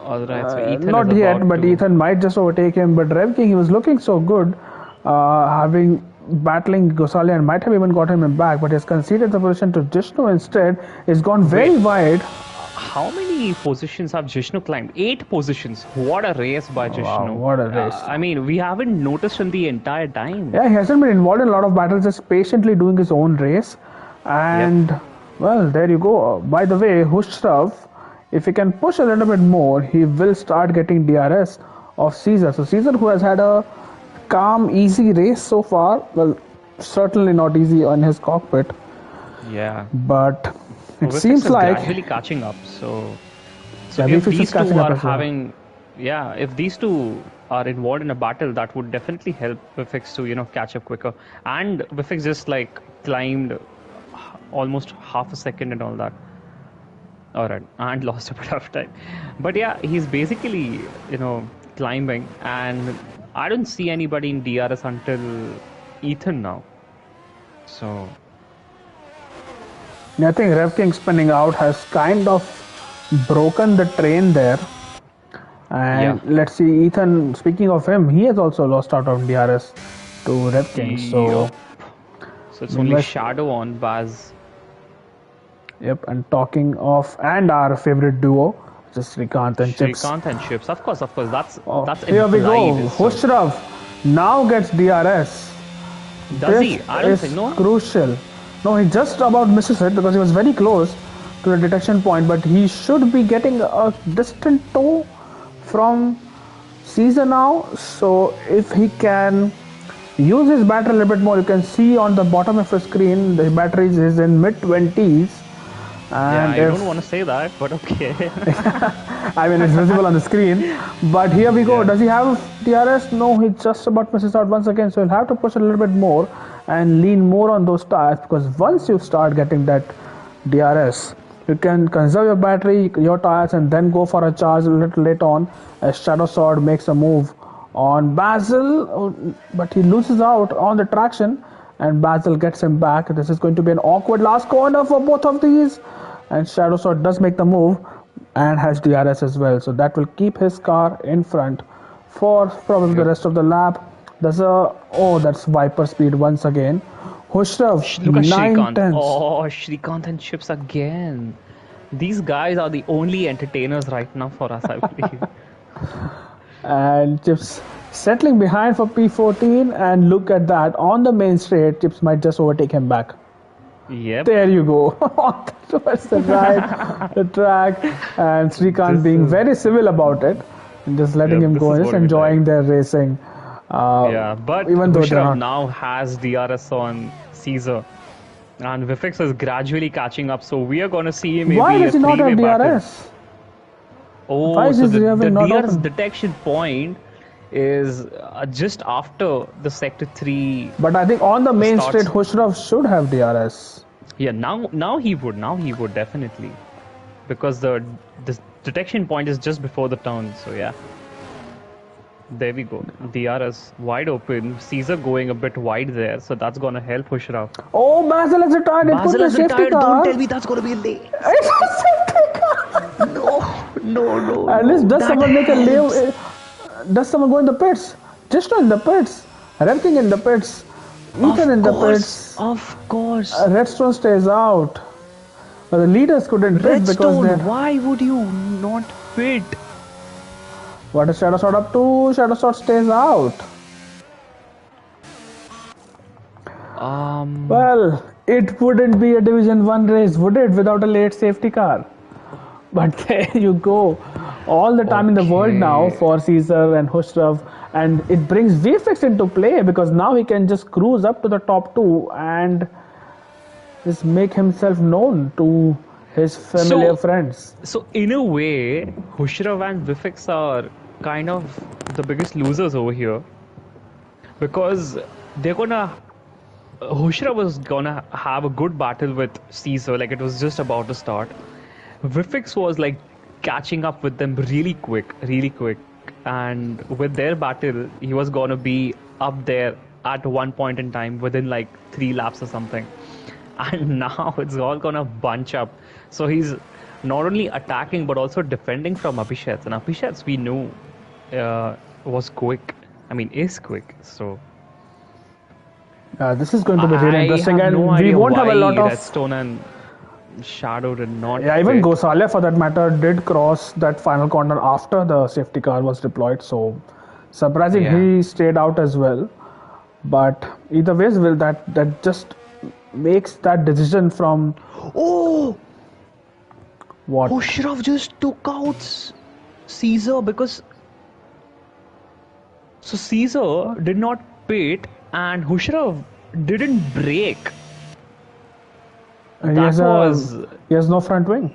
S2: All right, so Ethan is
S1: not yet,
S2: about
S1: but
S2: to.
S1: Ethan might just overtake him. But Rev King, he was looking so good, having battling Gosalian, might have even got him back, but he's conceded the position to Jishnu instead. He's gone very
S2: Wait,
S1: wide.
S2: how many positions have Jishnu climbed? 8 positions. What a race by
S1: Wow,
S2: Jishnu.
S1: what a race!
S2: I mean, we haven't noticed him the entire time.
S1: Yeah, he hasn't been involved in a lot of battles, just patiently doing his own race.
S2: Yep.
S1: And well, there you go. By the way, Hushrav, if he can push a little bit more, he will start getting DRS of Caesar. So Caesar, who has had a calm, easy race so far, well, certainly not easy on his cockpit,
S2: Yeah.
S1: but it
S2: Vifix
S1: seems
S2: is
S1: like
S2: gradually catching up. So
S1: yeah,
S2: if
S1: VFX is
S2: these
S1: catching
S2: two
S1: up
S2: are
S1: as well.
S2: having, yeah, if these two are involved in a battle, that would definitely help Vifix to catch up quicker. And Vifix just like climbed almost half a second and all that. All right, and lost a bit of time. But yeah, he's basically climbing, and I don't see anybody in DRS until Ethan now. So
S1: I think Rev King spinning out has kind of broken the train there.
S2: yeah.
S1: And let's see, Ethan, speaking of him, he has also lost out on DRS to Rev King. So,
S2: Yup. So it's only
S1: meanwhile,
S2: Shadow on Baz.
S1: yep, and talking of, and our favorite duo, just Srikanth and Chips.
S2: Shrikant and Chips. Of course, of course. That's
S1: Oh,
S2: that's
S1: here we
S2: implied.
S1: go.
S2: So
S1: Hushrav now gets DRS.
S2: does
S1: This
S2: he? I don't think
S1: is
S2: no.
S1: crucial. No, he just about misses it because he was very close to the detection point, but he should be getting a distant tow from Caesar now. So if he can use his battery a little bit more, you can see on the bottom of the screen the battery is in mid 20s,
S2: Yeah,
S1: and
S2: I
S1: if
S2: don't want to say that, but okay.
S1: I mean it's visible on the screen. But here we go.
S2: Yeah.
S1: Does he have DRS? No, he just about misses out once again. So he'll have to push a little bit more and lean more on those tires, because once you start getting that DRS, you can conserve your battery, your tires, and then go for a charge a little later on as Shadow Sword makes a move on Basil, but he loses out on the traction and Basil gets him back. This is going to be an awkward last corner for both of these, and Shadow Sword does make the move and has DRS as well, so that will keep his car in front for probably the
S2: Yep.
S1: rest of the lap. There's a that's Viper speed once again. Hushrav
S2: Look at
S1: 9
S2: Shrikant.
S1: tenths.
S2: Oh, Shrikant and Chips again. These guys are the only entertainers right now for us, I believe.
S1: And Chips settling behind for P14, and look at that, on the main straight Chips might just overtake him back.
S2: Yep.
S1: There you go. Towards the right, the track, and Srikanth
S2: This
S1: being
S2: is
S1: very civil about it and just letting
S2: Yep,
S1: him
S2: this
S1: go
S2: is
S1: and just
S2: what we
S1: enjoying
S2: like.
S1: their racing.
S2: Yeah, but
S1: Even though they're
S2: Hushrav
S1: not.
S2: now has DRS on Caesar. And Vifix is gradually catching up, so we are going to see
S1: Why
S2: maybe a
S1: does he not
S2: three-way
S1: have
S2: battle.
S1: DRS? Why
S2: Oh,
S1: is
S2: so
S1: his
S2: the,
S1: rear
S2: the
S1: wing not
S2: DRS
S1: open?
S2: detection point is just after the Sector 3
S1: But I think on the main straight,
S2: starts.
S1: Hushrav should have DRS.
S2: Yeah, now he would definitely. Because the detection point is just before the turn, so yeah. There we go. DRS wide open. Caesar going a bit wide there, so that's gonna help Hushrav.
S1: Oh, Basil has retired. It could
S2: Basil
S1: be a
S2: has
S1: safety
S2: retired. Don't tell
S1: car.
S2: me that's gonna be late.
S1: It's a safety car.
S2: No, no, no,
S1: At least
S2: no.
S1: does
S2: That
S1: someone make a
S2: helps.
S1: leave? Does someone go in the pits? Just in the pits. Rev King in the pits. Ethan in the pits.
S2: Of course.
S1: Redstone stays out. But the leaders couldn't pit because
S2: Redstone,
S1: they're.
S2: why would you not pit?
S1: What is Shadow Sword up to? Shadow Sword stays out.
S2: Um,
S1: Well, it wouldn't be a Division 1 race, would it, without a late safety car? But there you go. All the time in the world now
S2: okay.
S1: for Caesar and Hushrav, and it brings VFX into play because now he can just cruise up to the top two and just make himself known to his familiar
S2: So,
S1: friends.
S2: so in a way, Hushrav and Vifix are kind of the biggest losers over here because they're gonna. Hushrav was gonna have a good battle with Caesar, like it was just about to start. Vifix was like catching up with them really quick, really quick. And with their battle, he was gonna be up there at one point in time within like 3 laps or something. And now it's all gonna bunch up. So he's not only attacking but also defending from Abhishek. And Abhishek we knew was quick. I mean, is quick. So
S1: This is going to be really
S2: I
S1: interesting,
S2: have
S1: and
S2: no
S1: we
S2: idea
S1: won't have a
S2: why
S1: lot of.
S2: Redstone and Shadow did not
S1: Yeah, even
S2: fit.
S1: Gosale, for that matter, did cross that final corner after the safety car was deployed. So, surprising
S2: Yeah.
S1: he stayed out as well. But either ways, will that just makes that decision from
S2: Oh,
S1: what?
S2: Hushraf just took out Caesar because so Caesar did not pit and Hushraf didn't brake.
S1: He
S2: That
S1: has
S2: was
S1: he has no front wing,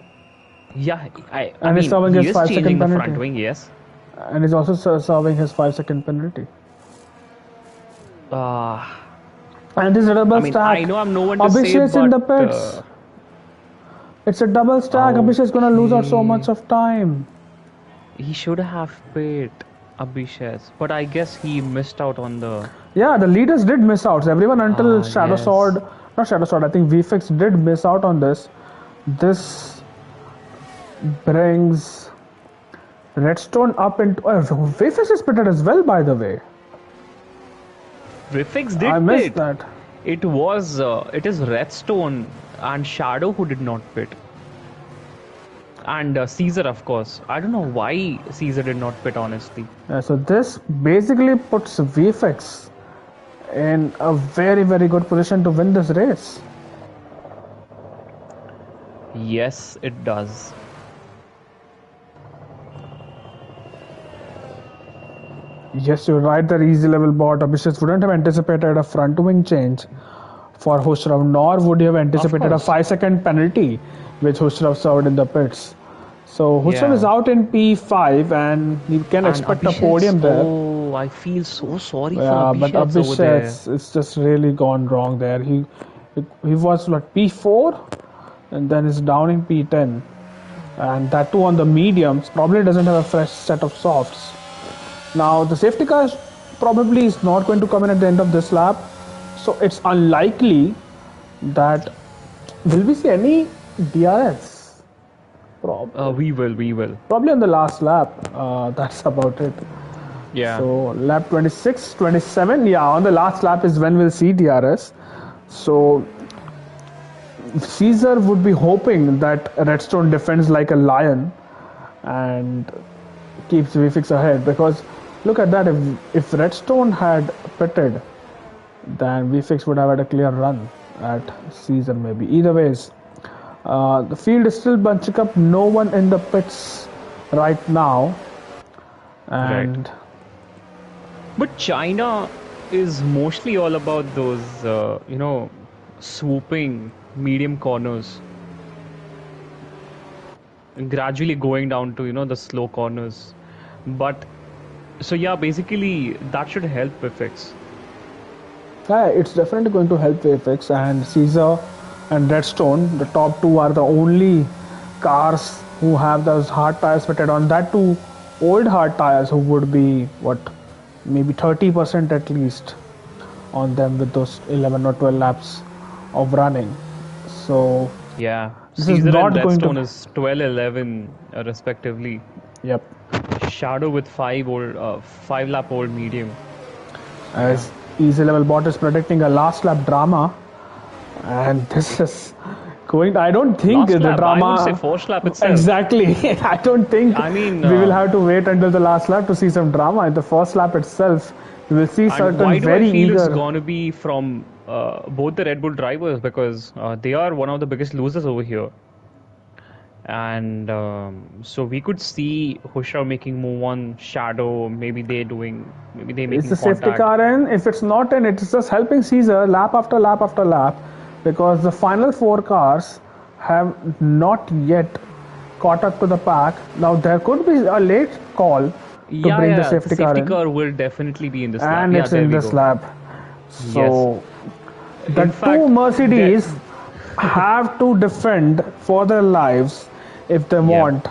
S2: yeah. I
S1: and he's
S2: mean
S1: serving
S2: he
S1: his
S2: is
S1: 5
S2: changing
S1: second
S2: the
S1: penalty,
S2: front wing. Yes.
S1: and he's also serving his 5 second penalty.
S2: Uh,
S1: And this is a double
S2: I mean
S1: stack.
S2: I know I'm no one to say,
S1: Abhishek's
S2: but
S1: in the pits. It's a double stack. Abhishek's gonna lose out so much
S2: okay.
S1: of time.
S2: He should have pit Abhishek, but I guess he missed out on the.
S1: Yeah, the leaders did miss out. Everyone until Shadow
S2: Yes.
S1: Sword, not Shadow Sword, I think VFX did miss out on this. This brings Redstone up into. VFX is pitted as well, by the way.
S2: Vifix
S1: I
S2: did
S1: missed
S2: pit.
S1: that.
S2: It is Redstone and Shadow who did not pit. And Caesar, of course. I don't know why Caesar did not pit, honestly.
S1: Yeah, so this basically puts VFX in a very, very good position to win this race.
S2: Yes, it does.
S1: Yes, you're right. The easy level bot Abhishek wouldn't have anticipated a front wing change for Hushraf, nor would you have anticipated a
S2: course.
S1: 5 second penalty which Hushraf served in the pits. So Hushraf is
S2: Yeah.
S1: out in P5 and you can
S2: And
S1: expect a
S2: Abhishek's,
S1: podium there.
S2: oh, I feel so sorry
S1: Yeah,
S2: for
S1: but
S2: Abhishek's over there.
S1: Abhishek, it's just really gone wrong there. He was like P4 and then is down in P10, and that too on the mediums. Probably doesn't have a fresh set of softs. Now the safety car probably is not going to come in at the end of this lap, so it's unlikely that will we see any DRS.
S2: We will.
S1: Probably on the last lap. That's about it.
S2: Yeah.
S1: So lap 26, 27, yeah, on the last lap is when we'll see DRS. So Caesar would be hoping that Redstone defends like a lion and keeps VFX ahead, because look at that, if Redstone had pitted, then VFX would have had a clear run at Caesar maybe. Either ways, the field is still bunching up, no one in the pits right now, and
S2: But China is mostly all about those, swooping medium corners. And gradually going down to, the slow corners. But, so yeah, basically that should help Vifix.
S1: yeah, it's definitely going to help VFX, and Caesar and Redstone, the top two, are the only cars who have those hard tires fitted on. That too, old hard tires who would be what, maybe 30% at least on them with those 11 or 12 laps of running. So
S2: Yeah.
S1: this is
S2: Caesar
S1: not
S2: and
S1: going to.
S2: Redstone is 12, 11 respectively.
S1: Yep.
S2: Shadow with 5 lap old medium.
S1: As Easy Level Bot is predicting a last lap drama, and this is going. I don't think
S2: Last
S1: the
S2: lap,
S1: drama.
S2: I would say first lap itself.
S1: Exactly. I don't think
S2: I mean,
S1: we will have to wait until the last lap to see some drama. In the first lap itself, we will see
S2: And
S1: certain
S2: why do
S1: very
S2: I feel
S1: eager.
S2: it's going to be from both the Red Bull drivers, because they are one of the biggest losers over here. And so we could see Husha making move on Shadow. Maybe they
S1: It's
S2: making
S1: the safety
S2: contact.
S1: car in. If it's not in, it's just helping Caesar lap after lap after lap, because the final four cars have not yet caught up to the pack. Now there could be a late call to bring the safety car in,
S2: car will definitely be in this lap.
S1: and
S2: Yeah,
S1: it's
S2: there
S1: in
S2: we
S1: this
S2: go.
S1: lap. So the
S2: In fact,
S1: two Mercedes have to defend for their lives if they want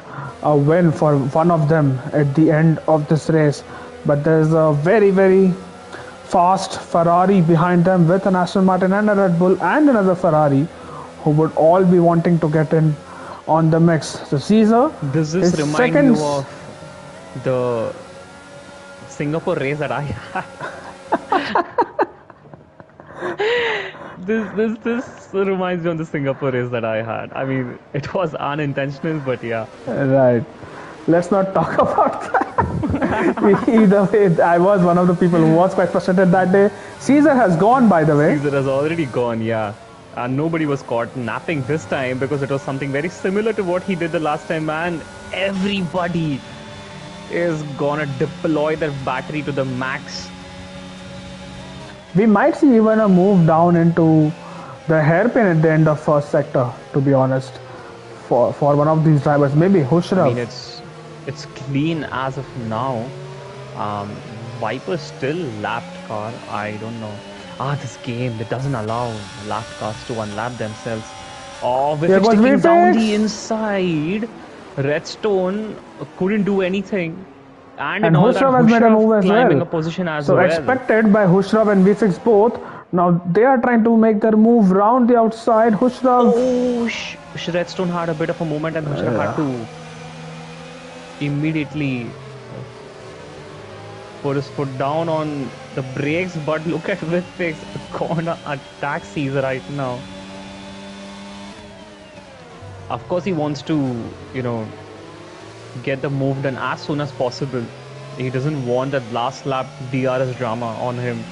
S1: a win for one of them at the end of this race. But there's a very, very fast Ferrari behind them with an Aston Martin and a Red Bull and another Ferrari who would all be wanting to get in on the mix. So Caesar
S2: Does this
S1: is
S2: remind you
S1: seconds.
S2: of the Singapore race that I had? This reminds me of the Singapore race that I had. I mean, it was unintentional, but yeah.
S1: Right. Let's not talk about that. Either way, I was one of the people who was quite frustrated that day. Caesar has gone, by the way.
S2: Caesar has already gone, yeah. And nobody was caught napping this time because it was something very similar to what he did the last time, and everybody is gonna deploy their battery to the max.
S1: We might see even a move down into the hairpin at the end of first sector, to be honest, for one of these drivers. Maybe
S2: I mean,
S1: Hushrav.
S2: it's clean as of now. Um, Viper still lapped car. I don't know. This game that doesn't allow lapped cars to unlap themselves. Oh,
S1: Here
S2: Vivek
S1: goes
S2: sticking down the
S1: VFX.
S2: inside. Redstone couldn't do anything. And in
S1: And
S2: all that,
S1: Hushrav has made a
S2: Hushrav
S1: move as
S2: climbing a
S1: well.
S2: position as
S1: So
S2: well.
S1: expected by Hushrav and VFX both. Now they are trying to make their move round the outside. Hushrav.
S2: Oh, Redstone had a bit of a moment and Hushrav had to immediately put his foot down on the brakes, but look at Vivek's corner attack Caesar right now. Of course, he wants to, you know, get the move done as soon as possible. He doesn't want that last lap DRS drama on him.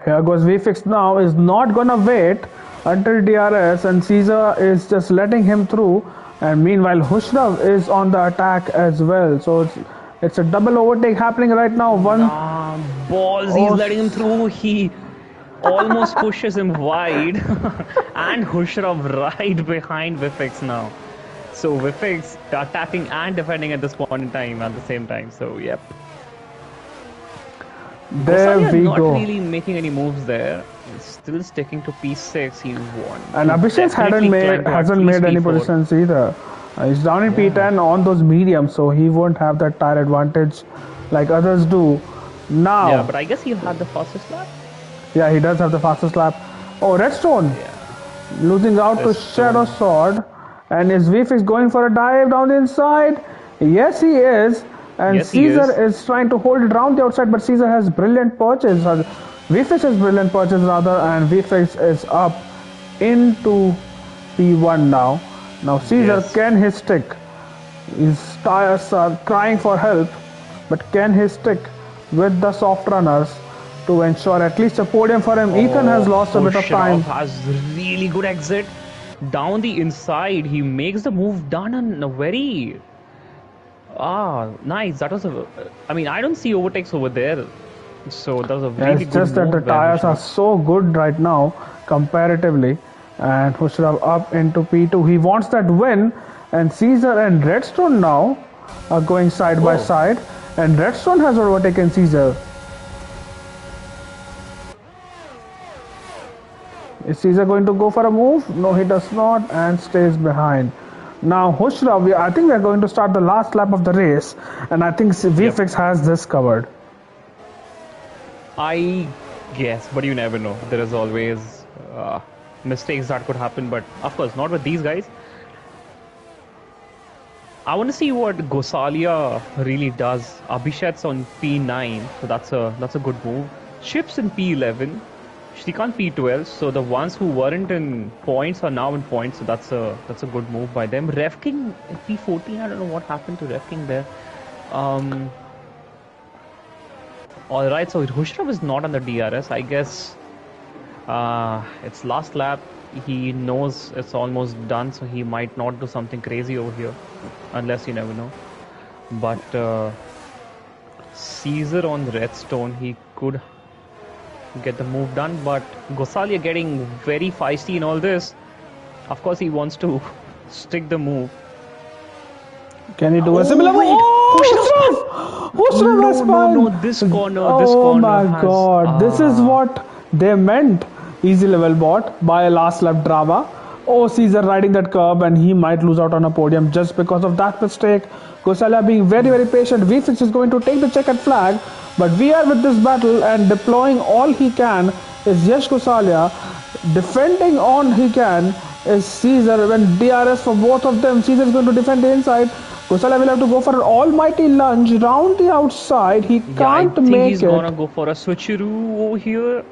S1: Here goes VFX now. Is not gonna wait until DRS, and Caesar is just letting him through. And meanwhile, Hushrav is on the attack as well. So it's a double overtake happening right now. One.
S2: Balls, he's
S1: Oh,
S2: letting him through. He almost pushes him wide. And Hushrav right behind Vivek now. So Vivek attacking and defending at this point in time at the same time. So, yep.
S1: there
S2: Gosalia
S1: we
S2: not
S1: go.
S2: really making any moves there. He's still sticking to P6. He won.
S1: And Abhishek hasn't made any positions either. He's down in P10 on those mediums, so he won't have that tire advantage like others do. Now,
S2: Yeah, but I guess he'll have the fastest lap.
S1: yeah, he does have the fastest lap. Oh, Redstone losing out to Shadow Sword. And is VFX going for a dive down the inside? Yes, he is. And
S2: Yes, he
S1: Caesar
S2: is.
S1: is trying to hold it around the outside, but Caesar has brilliant purchase. VFX has brilliant purchase rather, and VFX is up into P1 now. Now Caesar,
S2: Yes.
S1: can he stick? His tires are crying for help, but can he stick with the soft runners to ensure at least a podium for him? Ethan has lost a bit of time.
S2: Has really good exit down the inside. He makes the move done in a very nice. That was a. I mean, I don't see overtakes over there, so that was a really
S1: It's
S2: good
S1: just that the
S2: move by
S1: tires are
S2: Hushrav.
S1: so good right now comparatively, and Hushrav up into P2. He wants that win, and Caesar and Redstone now are going side by side, and Redstone has overtaken Caesar. Is Caesar going to go for a move? No, he does not, and stays behind. Now, Hushrav, I think we are going to start the last lap of the race, and I think VFX has this covered.
S2: I guess, but you never know. There is always mistakes that could happen, but of course, not with these guys. I want to see what Gosalia really does. Abhishek's on P9, so that's a good move. Chips in P11, Shrikant P12. So the ones who weren't in points are now in points. So that's a good move by them. Ref King P14. I don't know what happened to Ref King there. All right, so Hushrav is not on the DRS. I guess it's last lap. He knows it's almost done, so he might not do something crazy over here, unless you never know. But Caesar on Redstone, he could get the move done, but Gosalia getting very feisty in all this. Of course, he wants to stick the move.
S1: Can he do a similar move? Oh, Hushrav has spun.
S2: This corner.
S1: Oh
S2: This corner
S1: my
S2: has,
S1: god, this is what they meant. Easy level bot by a last lap drama. Oh, Caesar riding that curb and he might lose out on a podium just because of that mistake. Gosalia being very very patient. V6 is going to take the checkered flag, but we are with this battle and deploying all he can is Yash Gosalia. Defending on he can is Caesar when DRS for both of them. Caesar is going to defend the inside. Gosalia will have to go for an almighty lunge round the outside. He
S2: Yeah, I
S1: can't
S2: think
S1: make
S2: he's
S1: it.
S2: gonna go for a switcheroo over here.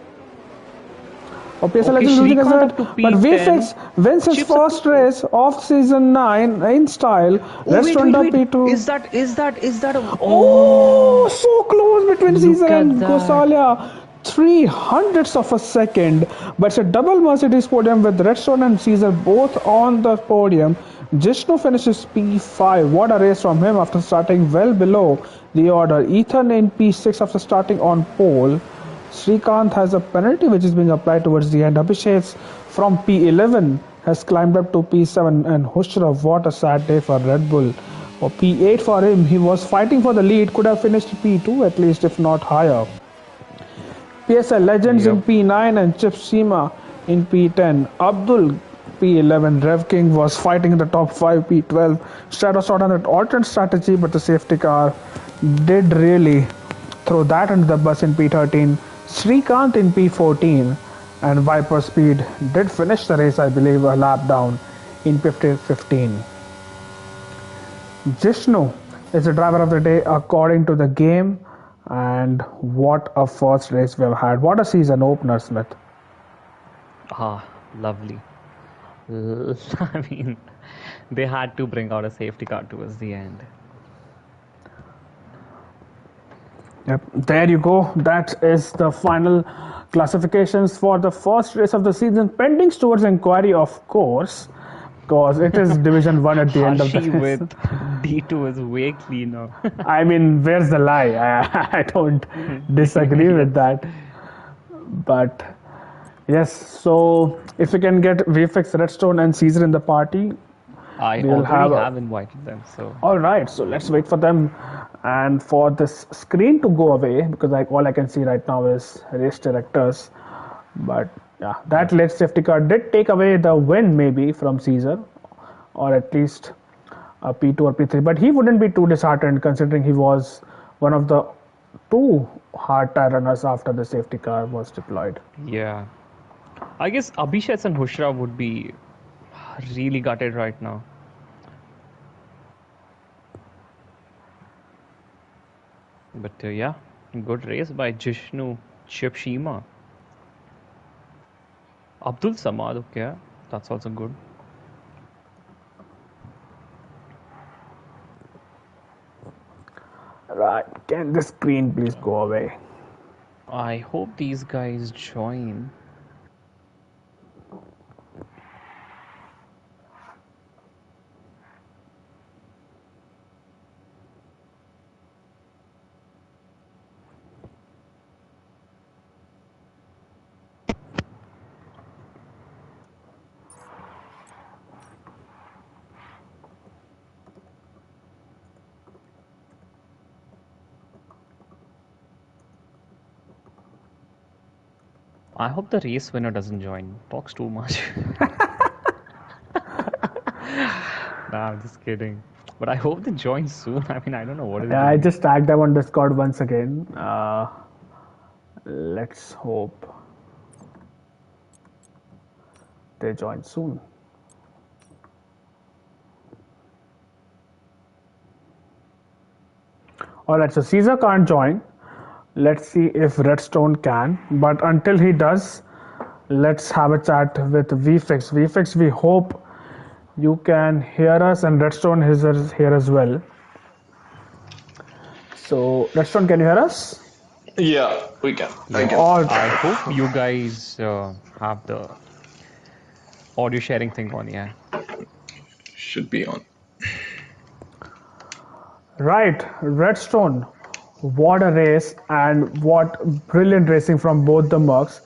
S1: OPSL
S2: Okay,
S1: is losing as
S2: Shrikant
S1: well,
S2: up to
S1: but
S2: P10.
S1: V6 wins his
S2: Chips up
S1: first
S2: to.
S1: race of season 9 in style.
S2: Oh wait,
S1: Restaurant
S2: wait,
S1: up
S2: wait.
S1: P2.
S2: Is that a?
S1: Oh,
S2: Oh,
S1: so close between Caesar
S2: look at
S1: and
S2: that.
S1: Gosalia. 300ths of a second, but it's a double Mercedes podium with Redstone and Caesar both on the podium. Jishnu finishes P5. What a race from him after starting well below the order. Ethan in P6 after starting on pole. Srikanth has a penalty which is being applied towards the end. Abhishek from P11 has climbed up to P7 and Hushra, what a sad day for Red Bull. Or P8 for him, he was fighting for the lead, could have finished P2 at least if not higher. PSL Legends in
S2: Yep.
S1: P9 and Chip Seema in P10. Abdul P11. Rev King was fighting in the top 5 P12. Stratos out on an alternate strategy, but the safety car did really throw that under the bus in P13. Srikanth in P14 and Viper Speed did finish the race, I believe, a lap down in P15. Jishnu is the driver of the day according to the game. And what a first race we have had. What a season opener, Smith.
S2: Ah, lovely. I mean, they had to bring out a safety car towards the end.
S1: Yep, there you go. That is the final classifications for the first race of the season. Pending towards inquiry, of course, because it is Division 1 at the end of the
S2: Hashi
S1: race.
S2: with D2 is way cleaner.
S1: I mean, where's the lie? I don't disagree with
S2: Yes.
S1: that. But yes, so if we can get VFX, Redstone, and Caesar in the party,
S2: I
S1: we'll
S2: already
S1: have.
S2: have invited them, so
S1: All right, so let's wait for them and for this screen to go away because all I can see right now is race directors. But yeah, that
S2: yep.
S1: late safety car did take away the win maybe from Caesar, or at least a P2 or P3. But he wouldn't be too disheartened considering he was one of the two hard tire runners after the safety car was deployed.
S2: Yeah. I guess Abhishek and Hushra would be really gutted right now. But yeah, good race by Jishnu Chipshima. Abdul Samad, okay, that's also good.
S1: Right, can the screen please go away?
S2: I hope these guys join. I hope the race winner doesn't join. Talks too much. Nah, I'm just kidding. But I hope they join soon. I mean, I don't know what is
S1: Yeah, I
S2: going on.
S1: just tagged them on Discord once again. Let's hope they join soon. Alright, so Caesar can't join. Let's see if Redstone can. But until he does, let's have a chat with VFix. VFix, we hope you can hear us, and Redstone is here as well. So, Redstone, can you hear us?
S3: Yeah, we can. I
S2: Yep.
S3: can.
S1: All
S2: I hope you guys have the audio sharing thing on, yeah.
S3: Should be on.
S1: right, Redstone. What a race and what brilliant racing from both the Mercs.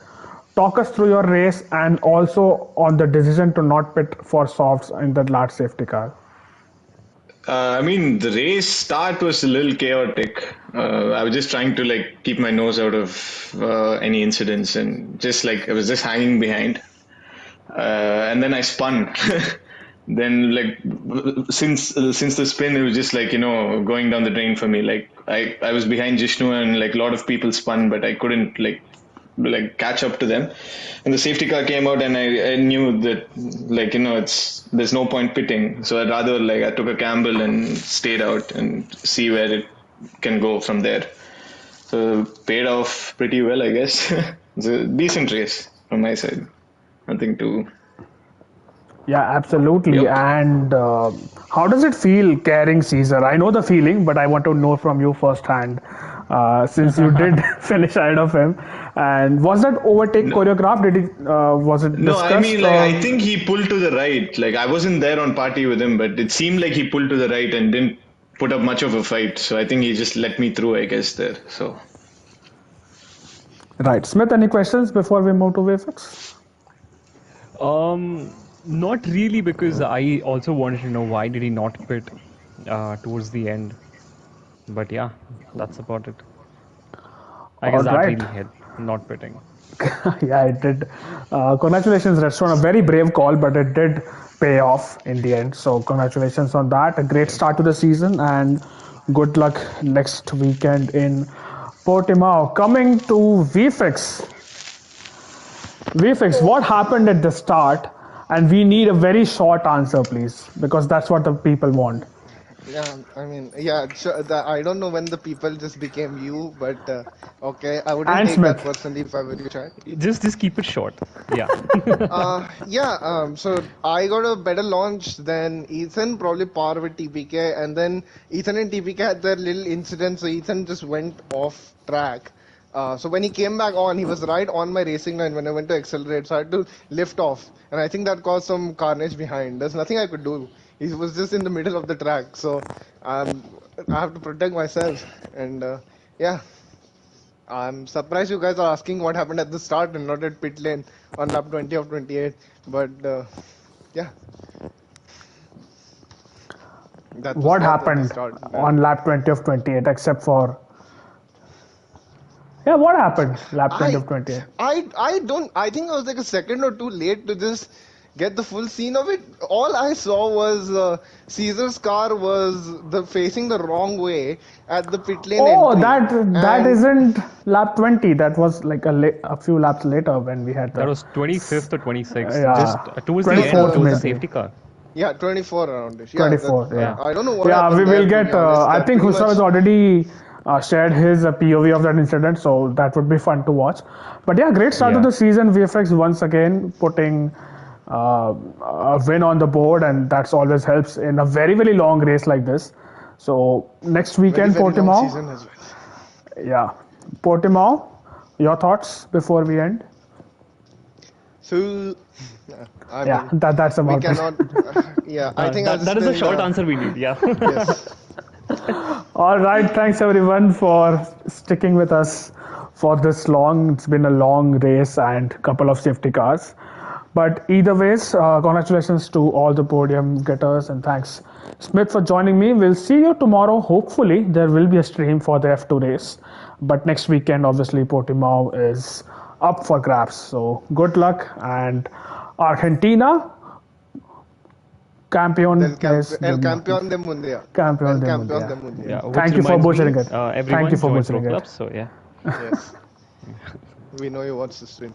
S1: Talk us through your race and also on the decision to not pit for softs in the large safety car.
S3: I mean, the race start was a little chaotic. I was just trying to like keep my nose out of any incidents, and just like I was just hanging behind, and then I spun. Then like since the spin, it was just like going down the drain for me. Like I was behind Jishnu, and like a lot of people spun, but I couldn't like catch up to them. And the safety car came out, and I knew that like it's there's no point pitting, so I'd rather like I took a gamble and stayed out and see where it can go from there. So paid off pretty well, I guess. It's a decent race from my side. Nothing to.
S1: Yeah, absolutely.
S3: Yep.
S1: And how does it feel carrying Caesar? I know the feeling, but I want to know from you firsthand, since you did finish ahead of him. And was that overtake choreographed? Did it was it
S3: No, I
S1: discussed?
S3: mean, like, I think he pulled to the right. Like, I wasn't there on party with him, but it seemed like he pulled to the right and didn't put up much of a fight. So I think he just let me through, I guess, there. So,
S1: Right, Smith. Any questions before we move to VFX?
S2: Not really, because I also wanted to know why did he not pit towards the end. But yeah, that's about it. I
S1: All
S2: guess that
S1: right.
S2: really hit, not pitting.
S1: Yeah, it did. Congratulations, restaurant. A very brave call, but it did pay off in the end. So, congratulations on that. A great start to the season, and good luck next weekend in Portimao. Coming to VFX. VFX, what happened at the start? And we need a very short answer, please, because that's what the people want.
S4: Yeah, I mean, yeah, sure, I don't know when the people just became you, but okay, I wouldn't
S1: And
S4: take that
S1: Smith.
S4: personally if I were you, Chad.
S2: Just keep it short. Yeah.
S4: Yeah, so I got a better launch than Ethan, probably par with TPK, and then Ethan and TPK had their little incident, so Ethan just went off track. So when he came back on, he was right on my racing line when I went to accelerate, so I had to lift off, and I think that caused some carnage behind. There's nothing I could do. He was just in the middle of the track, so I have to protect myself, and yeah. I'm surprised you guys are asking what happened at the start and not at pit lane on lap 20 of 28. But yeah,
S1: What
S4: that was the
S1: happened
S4: start.
S1: on lap 20 of 28, except for. Yeah, what happened lap 20
S4: I
S1: of 28?
S4: I don't. I think I was like a second or two late to just get the full scene of it. All I saw was Caesar's car was facing the wrong way at the pit lane
S1: Oh,
S4: entry,
S1: that
S4: and
S1: isn't lap 20. That was like a few laps later when we had
S2: That
S1: the
S2: was 25th or 26th, just
S1: yeah
S2: towards the end,
S1: 24th
S2: there was a
S1: maybe
S2: safety car.
S4: yeah, 24 around it. Yeah,
S1: 24.
S2: Yeah.
S4: I don't know what
S1: Yeah, we
S4: happened
S1: will
S4: there, to
S1: get.
S4: be honest.
S1: I
S4: That
S1: think
S4: pretty
S1: Hussam has
S4: much.
S1: already shared his POV of that incident, so that would be fun to watch. But yeah, great start to
S2: Yeah.
S1: the season. VFX once again putting a win on the board, and that's always helps in a very long race like this. So next
S4: Very,
S1: weekend,
S4: very long
S1: Portimao.
S4: season as well.
S1: Yeah, Portimao. Your thoughts before we end?
S4: So, I
S1: Yeah,
S4: mean,
S1: that's
S4: we
S1: about it.
S4: cannot. Yeah, I think I'll just
S2: That is the
S4: spin,
S2: short answer we need. Yeah.
S4: Yes.
S1: All right, thanks everyone for sticking with us for this long. It's been a long race and couple of safety cars. But either ways, congratulations to all the podium getters and thanks Smith for joining me. We'll see you tomorrow. Hopefully, there will be a stream for the F2 race. But next weekend, obviously, Portimao is up for grabs. So good luck and Argentina, campeón es
S4: El
S1: del mundo.
S4: campeón de mundial.
S1: Campeón
S4: El
S1: del
S4: campeón
S1: mundial.
S4: de mundial.
S2: Yeah. Which
S1: Thank you for
S2: reminds me,
S1: butchering it.
S2: everyone
S1: Thank you for
S2: join pro
S1: butchering it.
S2: clubs. So yeah.
S4: Yes. We know you watch the stream.